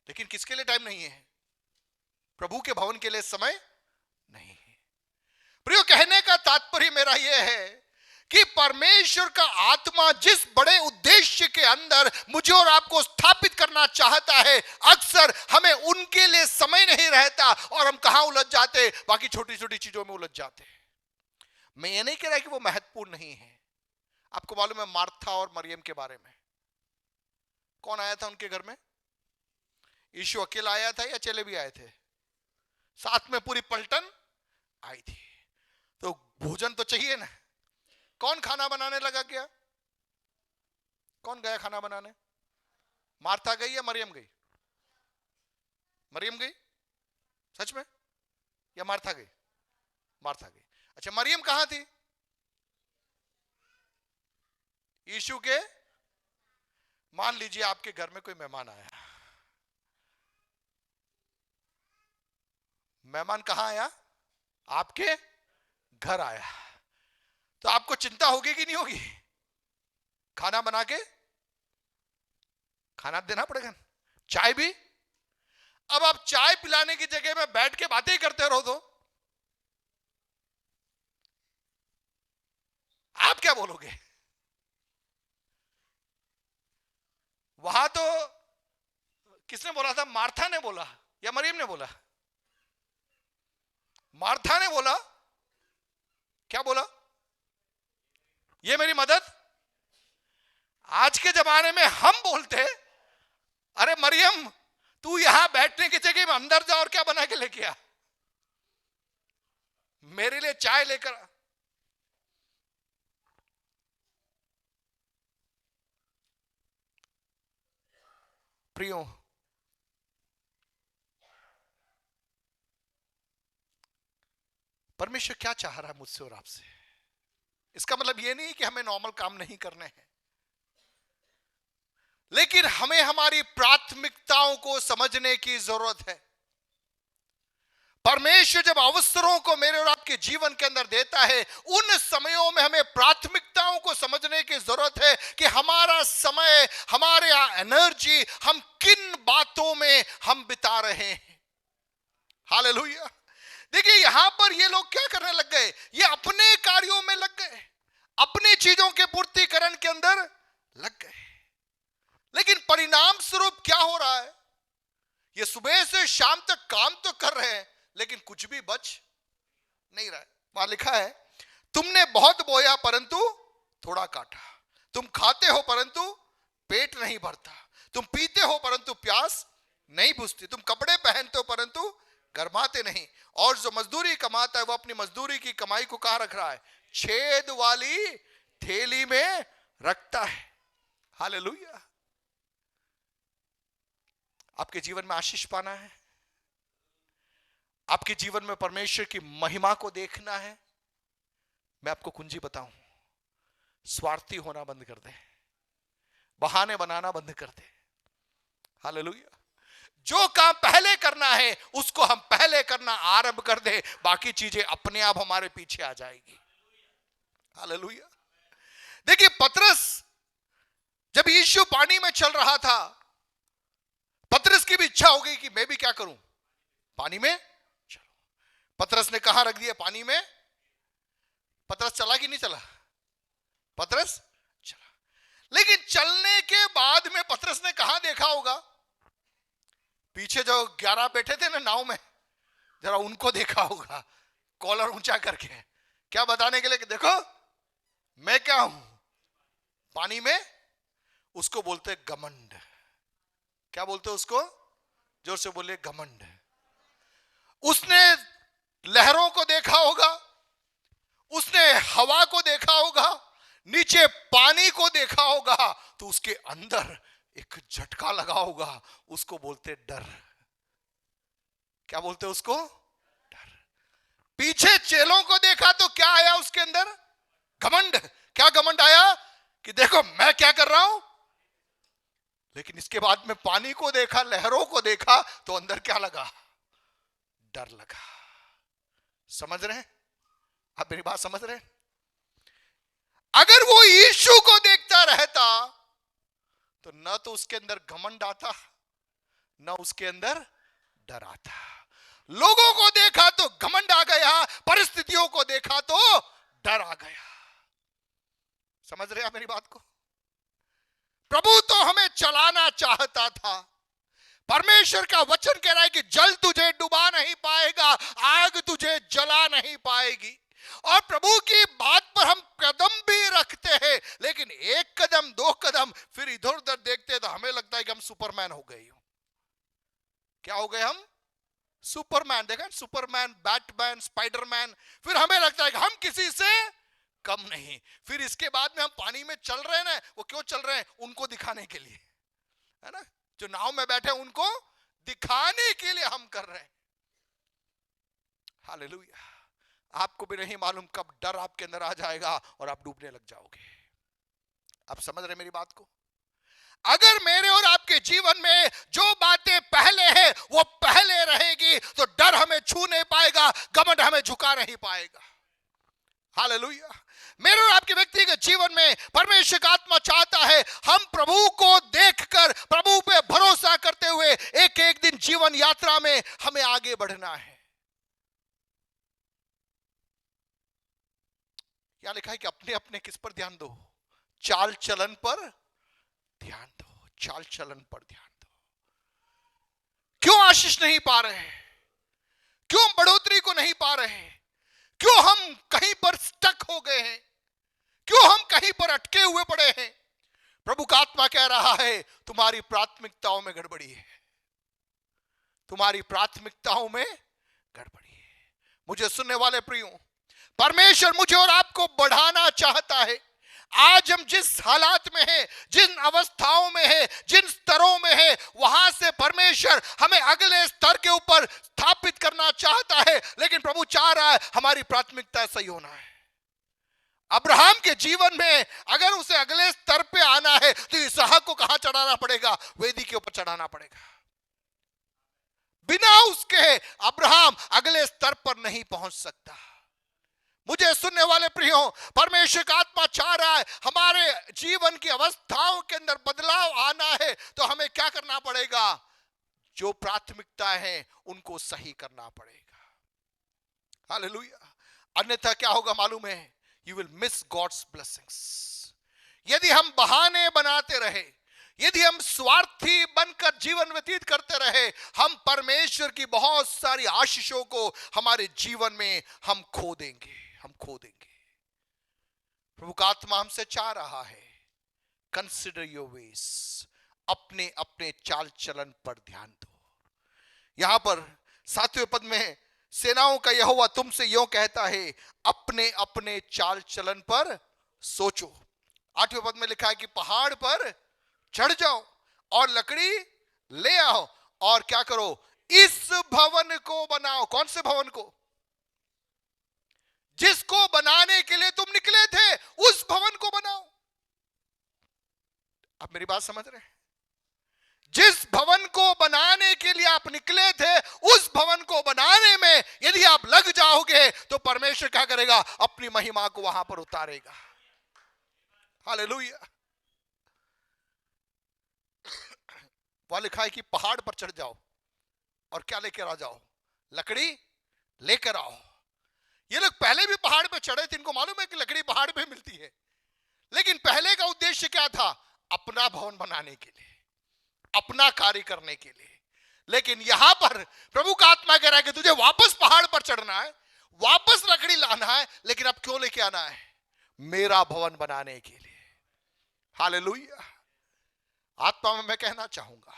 लेकिन किसके लिए टाइम नहीं है? प्रभु के भवन के लिए समय नहीं है। प्रियो, कहने का तात्पर्य मेरा यह है कि परमेश्वर का आत्मा जिस बड़े उद्देश्य के अंदर मुझे और आपको स्थापित करना चाहता है, अक्सर हमें उनके लिए समय नहीं रहता और हम कहां उलझ जाते? बाकी छोटी छोटी चीजों में उलझ जाते हैं। मैं ये नहीं कह रहा कि वो महत्वपूर्ण नहीं है। आपको मालूम है मार्था और मरियम के बारे में? कौन आया था उनके घर में? यीशु अकेला आया था या चेले भी आए थे? साथ में पूरी पलटन आई थी। तो भोजन तो चाहिए ना। कौन खाना बनाने लगा? क्या कौन गया खाना बनाने? मार्था गई या मरियम गई? मरियम गई? सच में? या मार्था गई? मार्था गई। अच्छा, मरियम कहां थी? यीशु के, मान लीजिए आपके घर में कोई मेहमान आया। मेहमान कहां आया? आपके घर आया। तो आपको चिंता होगी कि नहीं होगी? खाना बना के खाना देना पड़ेगा, चाय भी। अब आप चाय पिलाने की जगह में बैठ के बातें ही करते रहो तो आप क्या बोलोगे? वहां तो किसने बोला था? मार्था ने बोला या मरियम ने बोला? मार्था ने बोला। क्या बोला? ये मेरी मदद। आज के जमाने में हम बोलते, अरे मरियम, तू यहां बैठने की जगह में अंदर जा और क्या बना के लेके आ, मेरे लिए चाय लेकर आ। प्रियो, परमेश्वर क्या चाह रहा है मुझसे और आपसे? इसका मतलब यह नहीं कि हमें नॉर्मल काम नहीं करने हैं, लेकिन हमें हमारी प्राथमिकताओं को समझने की जरूरत है। परमेश्वर जब अवसरों को मेरे और आपके जीवन के अंदर देता है, उन समयों में हमें प्राथमिकताओं को समझने की जरूरत है कि हमारा समय, हमारे एनर्जी, हम किन बातों में हम बिता रहे हैं। हालेलुया। देखिए, यहां पर ये लोग क्या करने लग गए? ये अपने कार्यों में लग गए, अपनी चीजों के पूर्तिकरण के अंदर लग गए। लेकिन परिणाम स्वरूप क्या हो रहा है? ये सुबह से शाम तक काम तो कर रहे हैं, लेकिन कुछ भी बच नहीं रहा है। वहां लिखा है, तुमने बहुत बोया परंतु थोड़ा काटा, तुम खाते हो परंतु पेट नहीं भरता, तुम पीते हो परंतु प्यास नहीं बुझती, तुम कपड़े पहनते हो परंतु गर्माते नहीं, और जो मजदूरी कमाता है वो अपनी मजदूरी की कमाई को कहां रख रहा है? छेद वाली थैली में रखता है। हालेलुया। आपके जीवन में आशीष पाना है, आपके जीवन में परमेश्वर की महिमा को देखना है, मैं आपको कुंजी बताऊं, स्वार्थी होना बंद कर दे, बहाने बनाना बंद कर दे। हालेलुया। जो काम पहले करना है उसको हम पहले करना आरंभ कर दे, बाकी चीजें अपने आप हमारे पीछे आ जाएगी। हालेलुया। देखिए पतरस जब यीशु पानी में चल रहा था, पतरस की भी इच्छा हो गई कि मैं भी क्या करूं, पानी में चलो। पतरस ने कहां रख दिया, पानी में। पतरस चला कि नहीं चला? पतरस चला। लेकिन चलने के बाद में पतरस ने कहां देखा होगा? पीछे जो 11 बैठे थे ना नाव में, जरा उनको देखा होगा, कॉलर ऊंचा करके, क्या बताने के लिए कि देखो मैं क्या हूं पानी में। उसको बोलते घमंड। क्या बोलते उसको? जोर से बोले, घमंड। उसने लहरों को देखा होगा, उसने हवा को देखा होगा, नीचे पानी को देखा होगा, तो उसके अंदर एक झटका लगा होगा, उसको बोलते डर। क्या बोलते उसको? डर। पीछे चेलों को देखा तो क्या आया उसके अंदर? घमंड। क्या घमंड आया कि देखो मैं क्या कर रहा हूं। लेकिन इसके बाद में पानी को देखा, लहरों को देखा, तो अंदर क्या लगा? डर लगा। समझ रहे हैं आप मेरी बात? समझ रहे हैं? अगर वो यीशु को देखता रहता तो न तो उसके अंदर घमंड आता, न उसके अंदर डर आता। लोगों को देखा तो घमंड आ गया, परिस्थितियों को देखा तो डर आ गया। समझ रहे हैं मेरी बात को? प्रभु तो हमें चलाना चाहता था। परमेश्वर का वचन कह रहा है कि जल तुझे डुबा नहीं पाएगा, आग तुझे जला नहीं पाएगी। और प्रभु की बात पर हम कदम भी रखते हैं, लेकिन एक कदम, 2 कदम, फिर इधर उधर देखते हैं तो हमें लगता है कि हम सुपरमैन हो गए। क्या हो गए हम? सुपरमैन। देखा, सुपरमैन, बैटमैन, स्पाइडरमैन। फिर हमें लगता है कि हम किसी से कम नहीं। फिर इसके बाद में हम पानी में चल रहे हैं ना, वो क्यों चल रहे हैं? उनको दिखाने के लिए, है ना? जो नाव में बैठे उनको दिखाने के लिए हम कर रहे हैं। हालेलुया। आपको भी नहीं मालूम कब डर आपके अंदर आ जाएगा और आप डूबने लग जाओगे। आप समझ रहे मेरी बात को? अगर मेरे और आपके जीवन में जो बातें पहले है वो पहले रहेगी तो डर हमें छू नहीं पाएगा, घमंड हमें झुका नहीं पाएगा। हालेलुया। मेरे और आपके व्यक्तिगत जीवन में परमेश्वर का आत्मा चाहता है हम प्रभु को देखकर, प्रभु पे भरोसा करते हुए एक एक दिन जीवन यात्रा में हमें आगे बढ़ना है। यहां लिखा है कि अपने अपने किस पर ध्यान दो? चाल चलन पर ध्यान दो। चाल चलन पर ध्यान दो। क्यों आशीष नहीं पा रहे? क्यों बढ़ोतरी को नहीं पा रहे? क्यों हम कहीं पर स्टक हो गए हैं? क्यों हम कहीं पर अटके हुए पड़े हैं? प्रभु का आत्मा कह रहा है तुम्हारी प्राथमिकताओं में गड़बड़ी है। तुम्हारी प्राथमिकताओं में गड़बड़ी है। मुझे सुनने वाले प्रियो, परमेश्वर मुझे और आपको बढ़ाना चाहता है। आज हम जिस हालात में हैं, जिन अवस्थाओं में हैं, जिन स्तरों में हैं, वहां से परमेश्वर हमें अगले स्तर के ऊपर स्थापित करना चाहता है। लेकिन प्रभु चाह रहा है हमारी प्राथमिकता सही होना है। अब्राहम के जीवन में अगर उसे अगले स्तर पे आना है तो इसहाक को कहां चढ़ाना पड़ेगा? वेदी के ऊपर चढ़ाना पड़ेगा। बिना उसके अब्राहम अगले स्तर पर नहीं पहुंच सकता। मुझे सुनने वाले प्रियो, परमेश्वर का आत्मा चाह रहा है हमारे जीवन की अवस्थाओं के अंदर बदलाव आना है तो हमें क्या करना पड़ेगा? जो प्राथमिकता है उनको सही करना पड़ेगा। हालेलुया। अन्यथा क्या होगा मालूम है? You will miss God's blessings. यदि हम बहाने बनाते रहे, यदि हम स्वार्थी बनकर जीवन व्यतीत करते रहे, हम परमेश्वर की बहुत सारी आशीषों को हमारे जीवन में हम खो देंगे। हम खो देंगे। प्रभु का आत्मा हमसे चाह रहा है कंसिडर योर वेज। अपने अपने चाल चलन पर ध्यान दो। यहां पर 7वें पद में सेनाओं का यहोवा तुमसे यूं कहता है अपने अपने चाल चलन पर सोचो। 8वें पद में लिखा है कि पहाड़ पर चढ़ जाओ और लकड़ी ले आओ और क्या करो? इस भवन को बनाओ। कौन से भवन को? जिसको बनाने के लिए तुम निकले थे उस भवन को बनाओ। आप मेरी बात समझ रहे हैं? जिस भवन को बनाने के लिए आप निकले थे, उस भवन को बनाने में यदि आप लग जाओगे तो परमेश्वर क्या करेगा? अपनी महिमा को वहां पर उतारेगा। हालेलुया। वहां लिखा है कि पहाड़ पर चढ़ जाओ और क्या लेकर आ जाओ? लकड़ी लेकर आओ। ये लोग पहले भी पहाड़ पे चढ़े थे, इनको मालूम है कि लकड़ी पहाड़ पे मिलती है, लेकिन पहले का उद्देश्य क्या था? अपना भवन बनाने के लिए, अपना कार्य करने के लिए। लेकिन यहां पर प्रभु का आत्मा कह रहा है कि तुझे वापस पहाड़ पर चढ़ना है, वापस लकड़ी लाना है, लेकिन अब क्यों लेके आना है? मेरा भवन बनाने के लिए। हालेलुया। आत्मा में मैं कहना चाहूंगा,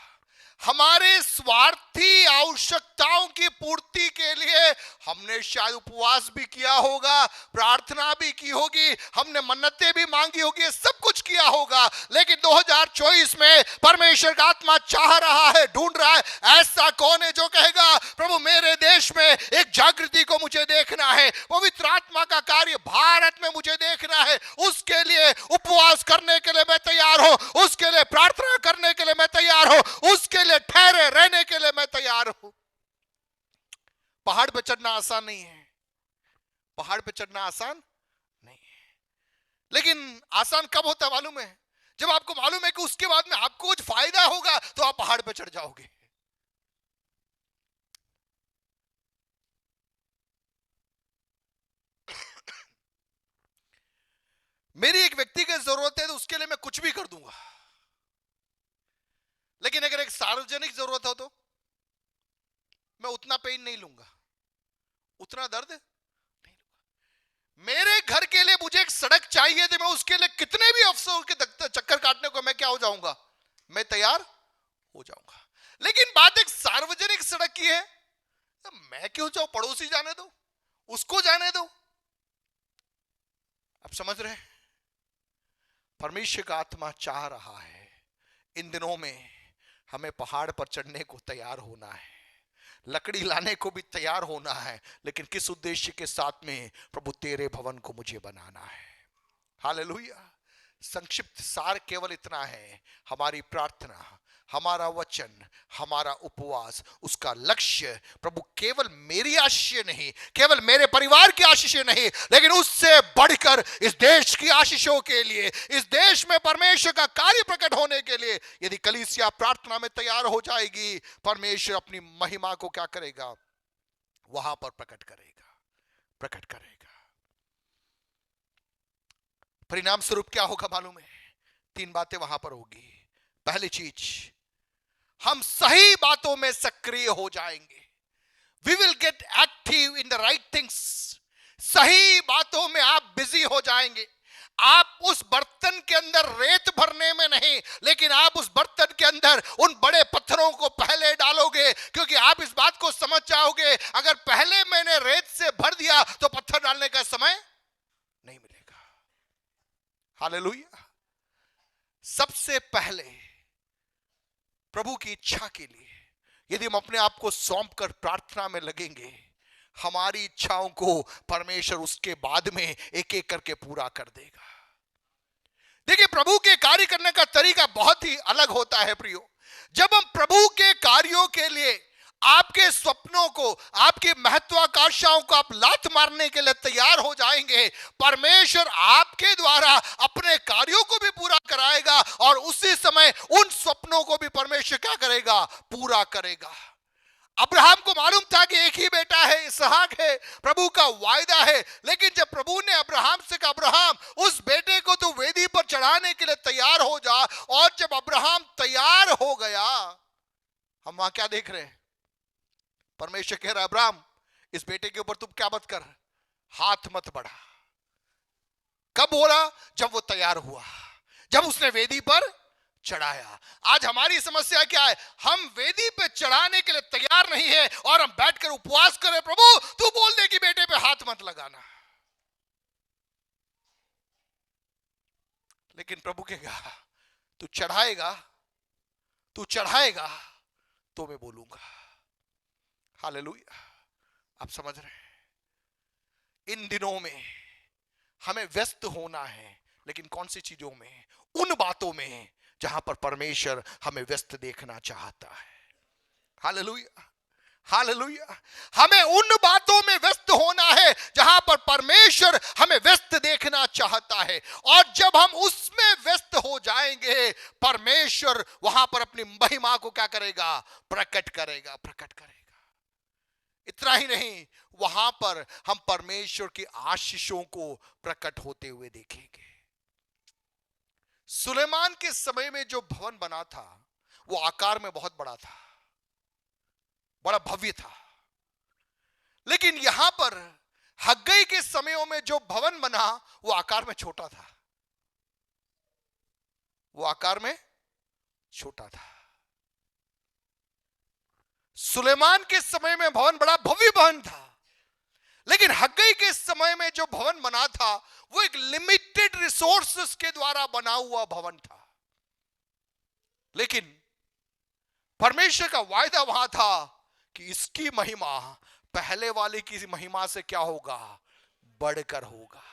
हमारे स्वार्थी आवश्यकताओं की पूर्ति के लिए हमने शायद उपवास भी किया होगा, प्रार्थना भी की होगी, हमने मन्नतें भी मांगी होगी, सब कुछ किया होगा, लेकिन 2024 में परमेश्वर का आत्मा चाह रहा है, ढूंढ रहा है, ऐसा कौन है जो कहेगा प्रभु मेरे देश में एक जागृति को मुझे देखना है, पवित्र आत्मा का कार्य भारत में मुझे देखना है, उसके लिए उपवास करने के लिए मैं तैयार हूं, उसके लिए प्रार्थना करने के लिए मैं तैयार हूं, उसके लिए ठहरे रहने के लिए मैं तैयार हूं। पहाड़ पे चढ़ना आसान नहीं है, पहाड़ पे चढ़ना आसान नहीं है, लेकिन आसान कब होता है मालूम है? जब आपको मालूम है कि उसके बाद में आपको कुछ फायदा होगा तो आप पहाड़ पे चढ़ जाओगे। मेरी एक व्यक्तिगत जरूरत है तो उसके लिए मैं कुछ भी कर दूंगा, लेकिन अगर एक सार्वजनिक जरूरत हो तो मैं उतना पेन नहीं लूंगा, उतना दर्द नहीं लूंगा। मेरे घर के लिए मुझे एक सड़क चाहिए तो मैं उसके लिए कितने भी अफसरों के चक्कर काटने को मैं क्या हो जाऊंगा? मैं तैयार हो जाऊंगा। लेकिन बात एक सार्वजनिक सड़क की है, तो मैं क्यों जाऊं? पड़ोसी जाने दो, उसको जाने दो। आप समझ रहे हैं? परमेश्वर का आत्मा चाह रहा है इन दिनों में हमें पहाड़ पर चढ़ने को तैयार होना है, लकड़ी लाने को भी तैयार होना है, लेकिन किस उद्देश्य के साथ में? प्रभु तेरे भवन को मुझे बनाना है। हालेलुया। संक्षिप्त सार केवल इतना है, हमारी प्रार्थना, हमारा वचन, हमारा उपवास, उसका लक्ष्य प्रभु केवल मेरी आशीष नहीं, केवल मेरे परिवार की आशीष नहीं, लेकिन उससे बढ़कर इस देश की आशीषों के लिए, इस देश में परमेश्वर का कार्य प्रकट होने के लिए यदि कलीसिया प्रार्थना में तैयार हो जाएगी, परमेश्वर अपनी महिमा को क्या करेगा? वहां पर प्रकट करेगा, प्रकट करेगा। परिणाम स्वरूप क्या होगा मालूम है? 3 बातें वहां पर होगी। पहली चीज, हम सही बातों में सक्रिय हो जाएंगे। We will get active in the right things. सही बातों में आप बिजी हो जाएंगे। आप उस बर्तन के अंदर रेत भरने में नहीं, लेकिन आप उस बर्तन के अंदर उन बड़े पत्थरों को पहले डालोगे, क्योंकि आप इस बात को समझ जाओगे, अगर पहले मैंने रेत से भर दिया तो पत्थर डालने का समय नहीं मिलेगा। हालेलुया। सबसे पहले प्रभु की इच्छा के लिए यदि हम अपने आप को सौंप कर प्रार्थना में लगेंगे, हमारी इच्छाओं को परमेश्वर उसके बाद में एक एक करके पूरा कर देगा। देखिए, प्रभु के कार्य करने का तरीका बहुत ही अलग होता है प्रियो। जब हम प्रभु के कार्यों के लिए आपके स्वप्नों को, आपकी महत्वाकांक्षाओं को आप लात मारने के लिए तैयार हो जाएंगे, परमेश्वर आपके द्वारा अपने कार्यों को भी पूरा कराएगा और उसी समय उन स्वप्नों को भी परमेश्वर क्या करेगा? पूरा करेगा। अब्राहम को मालूम था कि एक ही बेटा है, इसहाक है, प्रभु का वायदा है, लेकिन जब प्रभु ने अब्राहम से कहा, अब्राहम उस बेटे को तो वेदी पर चढ़ाने के लिए तैयार हो जा, और जब अब्राहम तैयार हो गया, हम वहां क्या देख रहे हैं? परमेश्वर कह रहा है, अब्राहम इस बेटे के ऊपर तुम क्या मत कर, हाथ मत बढ़ा। कब बोला? जब वो तैयार हुआ, जब उसने वेदी पर चढ़ाया। आज हमारी समस्या क्या है? हम वेदी पे चढ़ाने के लिए तैयार नहीं है और हम बैठकर उपवास करें, प्रभु तू बोल दे कि बेटे पे हाथ मत लगाना। लेकिन प्रभु कहेगा, तू चढ़ाएगा, तू चढ़ाएगा तो मैं बोलूंगा। हालेलुया। आप समझ रहे हैं? इन दिनों में हमें व्यस्त होना है, लेकिन कौन सी चीजों में? उन बातों में जहां पर परमेश्वर हमें व्यस्त देखना चाहता है। Hallelujah, hallelujah. हमें उन बातों में व्यस्त होना है जहां पर परमेश्वर हमें व्यस्त देखना चाहता है, और जब हम उसमें व्यस्त हो जाएंगे, परमेश्वर वहां पर अपनी महिमा को क्या करेगा? प्रकट करेगा, प्रकट करेगा। इतना ही नहीं, वहां पर हम परमेश्वर की आशीषों को प्रकट होते हुए देखेंगे। सुलेमान के समय में जो भवन बना था वो आकार में बहुत बड़ा था, बड़ा भव्य था। लेकिन यहां पर हग्गई के समयों में जो भवन बना वो आकार में छोटा था, वो आकार में छोटा था। सुलेमान के समय में भवन बड़ा भव्य भवन था, लेकिन हग्गई के समय में जो भवन बना था वो एक लिमिटेड रिसोर्सेस के द्वारा बना हुआ भवन था। लेकिन परमेश्वर का वायदा वहां था कि इसकी महिमा पहले वाले की महिमा से क्या होगा? बढ़कर होगा।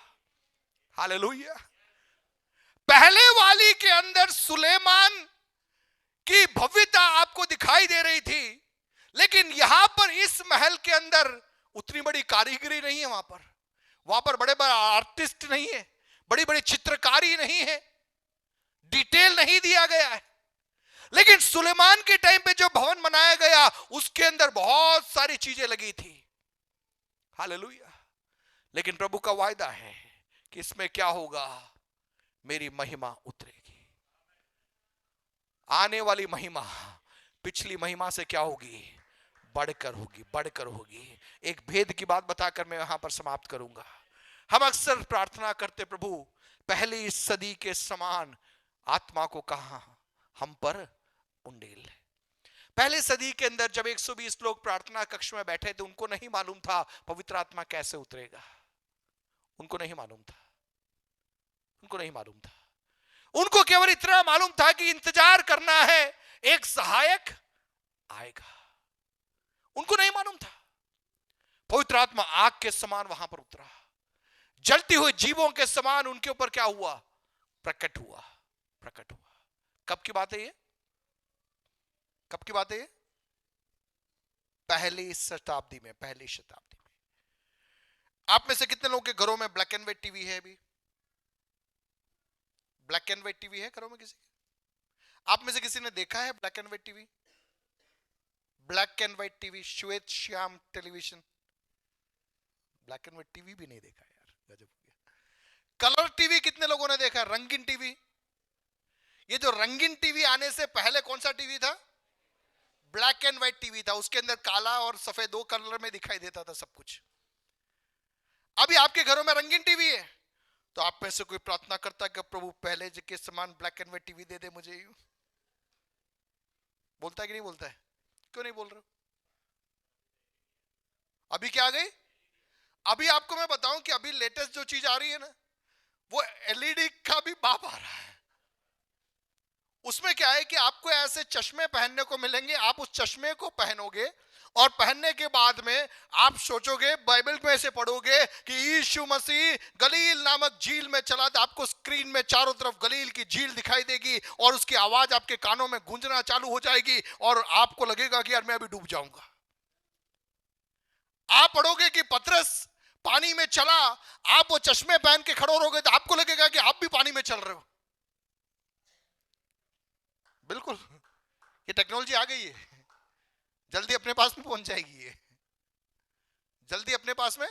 हालेलुया। पहले वाली के अंदर सुलेमान की भव्यता आपको दिखाई दे रही थी, लेकिन यहां पर इस महल के अंदर उतनी बड़ी कारीगरी नहीं है। वहां पर बड़े बड़े आर्टिस्ट नहीं है, बड़ी बड़ी चित्रकारी नहीं है, डिटेल नहीं दिया गया है। लेकिन सुलेमान के टाइम पे जो भवन बनाया गया उसके अंदर बहुत सारी चीजें लगी थी। हालेलुया। लेकिन प्रभु का वायदा है कि इसमें क्या होगा? मेरी महिमा उतरेगी। आने वाली महिमा पिछली महिमा से क्या होगी? बढ़कर होगी, बढ़कर होगी। एक भेद की बात बताकर मैं यहां पर समाप्त करूंगा। हम अक्सर प्रार्थना करते, प्रभु पहली सदी के समान आत्मा को कहां हम पर उंडेल। पहले सदी के अंदर जब 120 लोग प्रार्थना कक्ष में बैठे थे, उनको नहीं मालूम था पवित्र आत्मा कैसे उतरेगा। उनको नहीं मालूम था, उनको नहीं मालूम था। उनको केवल इतना मालूम था कि इंतजार करना है, एक सहायक आएगा। उनको नहीं मालूम था पवित्र आत्मा आग के समान वहां पर उतरा, जलती हुई जीवों के समान उनके ऊपर क्या हुआ? प्रकट हुआ, प्रकट हुआ। कब की बात है ये? कब की बात है ये? पहली शताब्दी में, पहली शताब्दी में। आप में से कितने लोगों के घरों में ब्लैक एंड व्हाइट टीवी है? अभी ब्लैक एंड व्हाइट टीवी है घरों में किसी के? आप में से किसी ने देखा है black and white TV? Black and white TV, श्वेत श्याम television. Black and white TV भी नहीं देखा यार, गजब हो गया। कलर टीवी कितने लोगों ने देखा? रंगीन टीवी। ये जो रंगीन टीवी आने से पहले कौन सा टीवी था? ब्लैक एंड व्हाइट टीवी था। उसके अंदर काला और सफेद दो कलर में दिखाई देता था सब कुछ। अभी आपके घरों में रंगीन टीवी है, तो आप में से कोई प्रार्थना करता है कि प्रभु पहले के समान ब्लैक एंड व्हाइट टीवी दे दे मुझे? बोलता है कि नहीं बोलता है? क्यों नहीं बोल रहे हो? अभी क्या आ गई? अभी आपको मैं बताऊं कि अभी लेटेस्ट जो चीज आ रही है ना, वो एलईडी का भी बाप आ रहा है। उसमें क्या है कि आपको ऐसे चश्मे पहनने को मिलेंगे, आप उस चश्मे को पहनोगे और पहनने के बाद में आप सोचोगे, बाइबल में से पढ़ोगे कि यीशु मसीह गलील नामक झील में चला, तो आपको स्क्रीन में चारों तरफ गलील की झील दिखाई देगी और उसकी आवाज आपके कानों में गूंजना चालू हो जाएगी और आपको लगेगा कि यार मैं अभी डूब जाऊंगा। आप पढ़ोगे कि पतरस पानी में चला, आप वो चश्मे पहन के खड़े रहोगे तो आपको लगेगा कि आप भी पानी में चल रहे हो। बिल्कुल, ये टेक्नोलॉजी आ गई है, जल्दी अपने पास में पहुंच जाएगी। ये जल्दी अपने पास में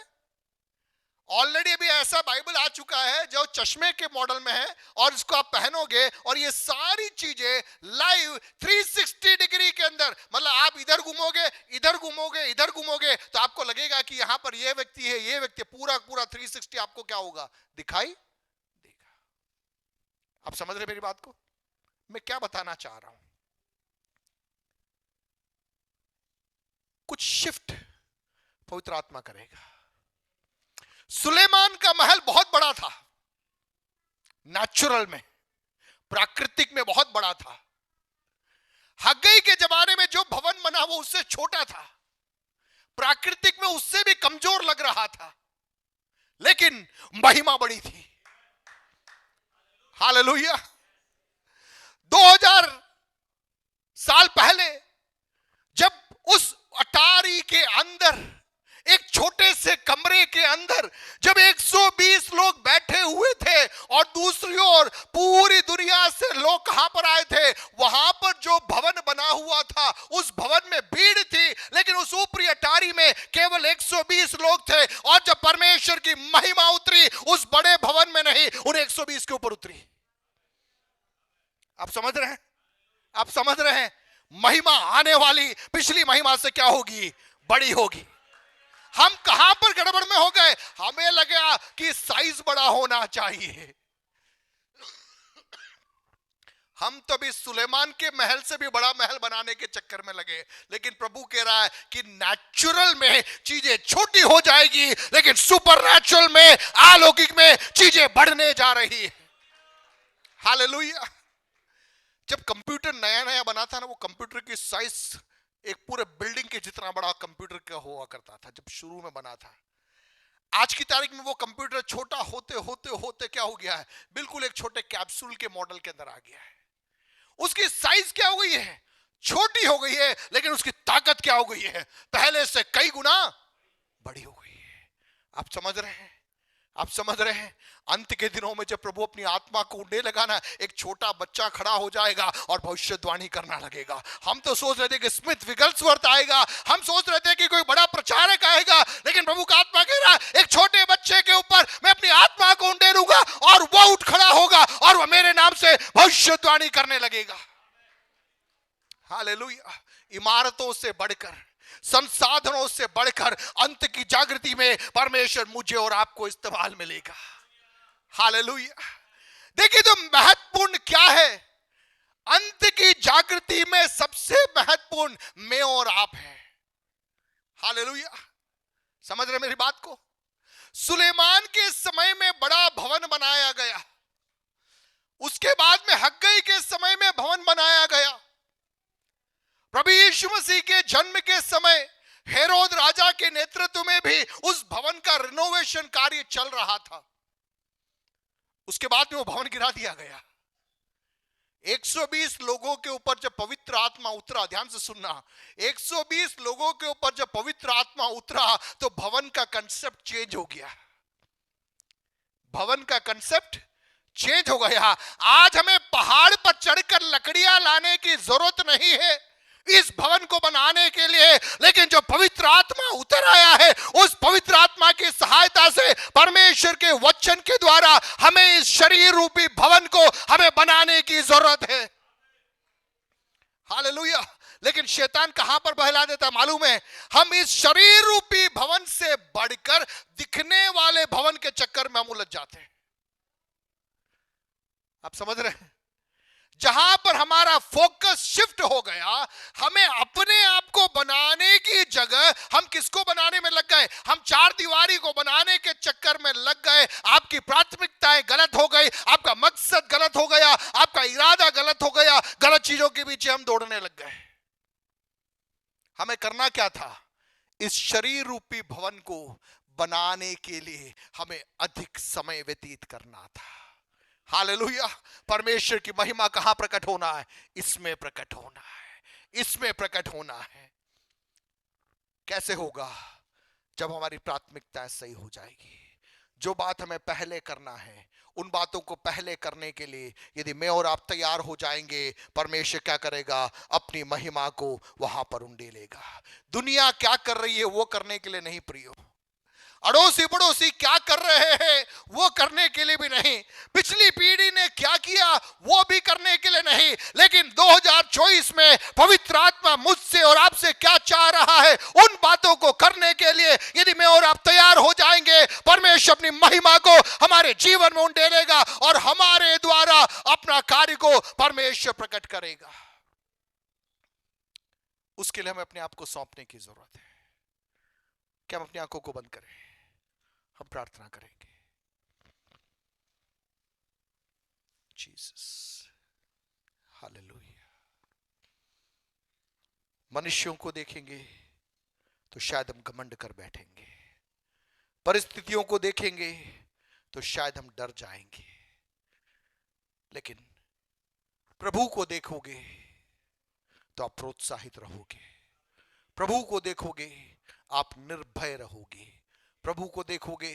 ऑलरेडी अभी ऐसा बाइबल आ चुका है जो चश्मे के मॉडल में है, और इसको आप पहनोगे और ये सारी चीजें लाइव 360 डिग्री के अंदर, मतलब आप इधर घूमोगे, इधर घूमोगे, इधर घूमोगे, तो आपको लगेगा कि यहां पर ये व्यक्ति है, ये व्यक्ति, पूरा पूरा 360 आपको क्या होगा? दिखाई देगा। आप समझ रहे मेरी बात को? मैं क्या बताना चाह रहा हूं? कुछ शिफ्ट पवित्र आत्मा करेगा। सुलेमान का महल बहुत बड़ा था, नेचुरल में, प्राकृतिक में बहुत बड़ा था। हग्गई के जमाने में जो भवन बना वो उससे छोटा था, प्राकृतिक में उससे भी कमजोर लग रहा था, लेकिन महिमा बड़ी थी। हालेलुया। 2000 साल पहले जब उस अटारी के अंदर, एक छोटे से कमरे के अंदर जब 120 लोग बैठे हुए थे और दूसरी ओर पूरी दुनिया से लोग कहां पर आए थे, वहां पर जो भवन बना हुआ था उस भवन में भीड़ थी, लेकिन उस ऊपरी अटारी में केवल 120 लोग थे। और जब परमेश्वर की महिमा उतरी उस बड़े भवन में नहीं, उन 120 के ऊपर उतरी। आप समझ रहे हैं? आप समझ रहे हैं? महिमा आने वाली पिछली महिमा से क्या होगी? बड़ी होगी। हम कहां पर गड़बड़ में हो गए? हमें लगा कि साइज बड़ा होना चाहिए। हम तो भी सुलेमान के महल से भी बड़ा महल बनाने के चक्कर में लगे, लेकिन प्रभु कह रहा है कि नेचुरल में चीजें छोटी हो जाएगी, लेकिन सुपर नेचुरल में, अलौकिक में चीजें बढ़ने जा रही है। हालेलुया। जब कंप्यूटर नया नया बना था ना, वो कंप्यूटर की साइज एक पूरे बिल्डिंग के जितना बड़ा कंप्यूटर का हुआ करता था जब शुरू में बना था। आज की तारीख में वो कंप्यूटर छोटा होते होते होते क्या हो गया है? बिल्कुल एक छोटे कैप्सूल के मॉडल के अंदर आ गया है। उसकी साइज क्या हो गई है? छोटी हो गई है, लेकिन उसकी ताकत क्या हो गई है? पहले से कई गुना बड़ी हो गई है। आप समझ रहे हैं? आप समझ रहे हैं? अंत के दिनों में जब प्रभु अपनी आत्मा को उड़ने लगा ना, एक छोटा बच्चा खड़ा हो जाएगा और भविष्यवाणी करना लगेगा। हम तो सोच रहे थे कि स्मिथ विगल्सवर्थ आएगा, हम सोच रहे थे कि कोई बड़ा प्रचारक आएगा, लेकिन प्रभु का आत्मा कह रहा है एक छोटे बच्चे के ऊपर मैं अपनी आत्मा को उंडेलूंगा और वो उठ खड़ा होगा और वह मेरे नाम से भविष्यवाणी करने लगेगा। हालेलुया। इमारतों से बढ़कर, संसाधनों से बढ़कर अंत की जागृति में परमेश्वर मुझे और आपको इस्तेमाल मिलेगा। हालेलुया। देखिए तो महत्वपूर्ण क्या है? अंत की जागृति में सबसे महत्वपूर्ण मैं और आप हैं। हालेलुया। समझ रहे मेरी बात को? सुलेमान के समय में बड़ा भवन बनाया गया, उसके बाद में हग्गई के समय में भवन बनाया गया, प्रभु यीशु मसीह के जन्म के समय हेरोद राजा के नेतृत्व में भी उस भवन का रिनोवेशन कार्य चल रहा था। उसके बाद में वो भवन गिरा दिया गया। 120 लोगों के ऊपर जब पवित्र आत्मा उतरा, ध्यान से सुनना, 120 लोगों के ऊपर जब पवित्र आत्मा उतरा तो भवन का कंसेप्ट चेंज हो गया। भवन का कंसेप्ट चेंज हो गया। आज हमें पहाड़ पर चढ़कर लकड़ियां लाने की जरूरत नहीं है इस भवन को बनाने के लिए, लेकिन जो पवित्र आत्मा उतर आया है उस पवित्र आत्मा की सहायता से परमेश्वर के वचन के द्वारा हमें इस शरीर रूपी भवन को हमें बनाने की जरूरत है। हालेलुया। लेकिन शैतान कहां पर बहला देता मालूम है? हम इस शरीर रूपी भवन से बढ़कर दिखने वाले भवन के चक्कर में हम उलझ जाते हैं। आप समझ रहे हैं? जहां पर हमारा फोकस शिफ्ट हो गया, हमें अपने आप को बनाने की जगह हम किसको बनाने में लग गए? हम चार दीवारी को बनाने के चक्कर में लग गए। आपकी प्राथमिकताएं गलत हो गई, आपका मकसद गलत हो गया, आपका इरादा गलत हो गया, गलत चीजों के पीछे हम दौड़ने लग गए। हमें करना क्या था? इस शरीर रूपी भवन को बनाने के लिए हमें अधिक समय व्यतीत करना था। हालेलुया। परमेश्वर की महिमा कहां प्रकट होना है? इसमें प्रकट होना है, इसमें प्रकट होना है। कैसे होगा? जब हमारी प्राथमिकता सही हो जाएगी। जो बात हमें पहले करना है, उन बातों को पहले करने के लिए यदि मैं और आप तैयार हो जाएंगे, परमेश्वर क्या करेगा? अपनी महिमा को वहां पर उंडेलेगा। दुनिया क्या कर रही है वो करने के लिए नहीं प्रियो, अड़ोसी पड़ोसी क्या कर रहे हैं वो करने के लिए भी नहीं, पिछली पीढ़ी ने क्या किया वो भी करने के लिए नहीं, लेकिन 2024 में पवित्र आत्मा मुझसे और आपसे क्या चाह रहा है, उन बातों को करने के लिए यदि मैं और आप तैयार हो जाएंगे, परमेश्वर अपनी महिमा को हमारे जीवन में उंडेलेगा और हमारे द्वारा अपना कार्य को परमेश्वर प्रकट करेगा। उसके लिए हमें अपने आप को सौंपने की जरूरत है। क्या हम अपनी आंखों को बंद करें? हम प्रार्थना करेंगे। Jesus, hallelujah. मनुष्यों को देखेंगे तो शायद हम घमंड कर बैठेंगे, परिस्थितियों को देखेंगे तो शायद हम डर जाएंगे, लेकिन प्रभु को देखोगे तो आप प्रोत्साहित रहोगे, प्रभु को देखोगे आप निर्भय रहोगे, प्रभु को देखोगे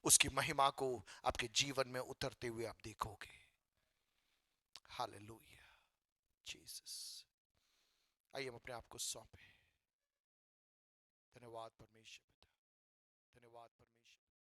उसकी महिमा को आपके जीवन में उतरते हुए आप देखोगे। Hallelujah, Jesus. आइए हम अपने आप को सौंपे। धन्यवाद परमेश्वर पिता, धन्यवाद परमेश्वर।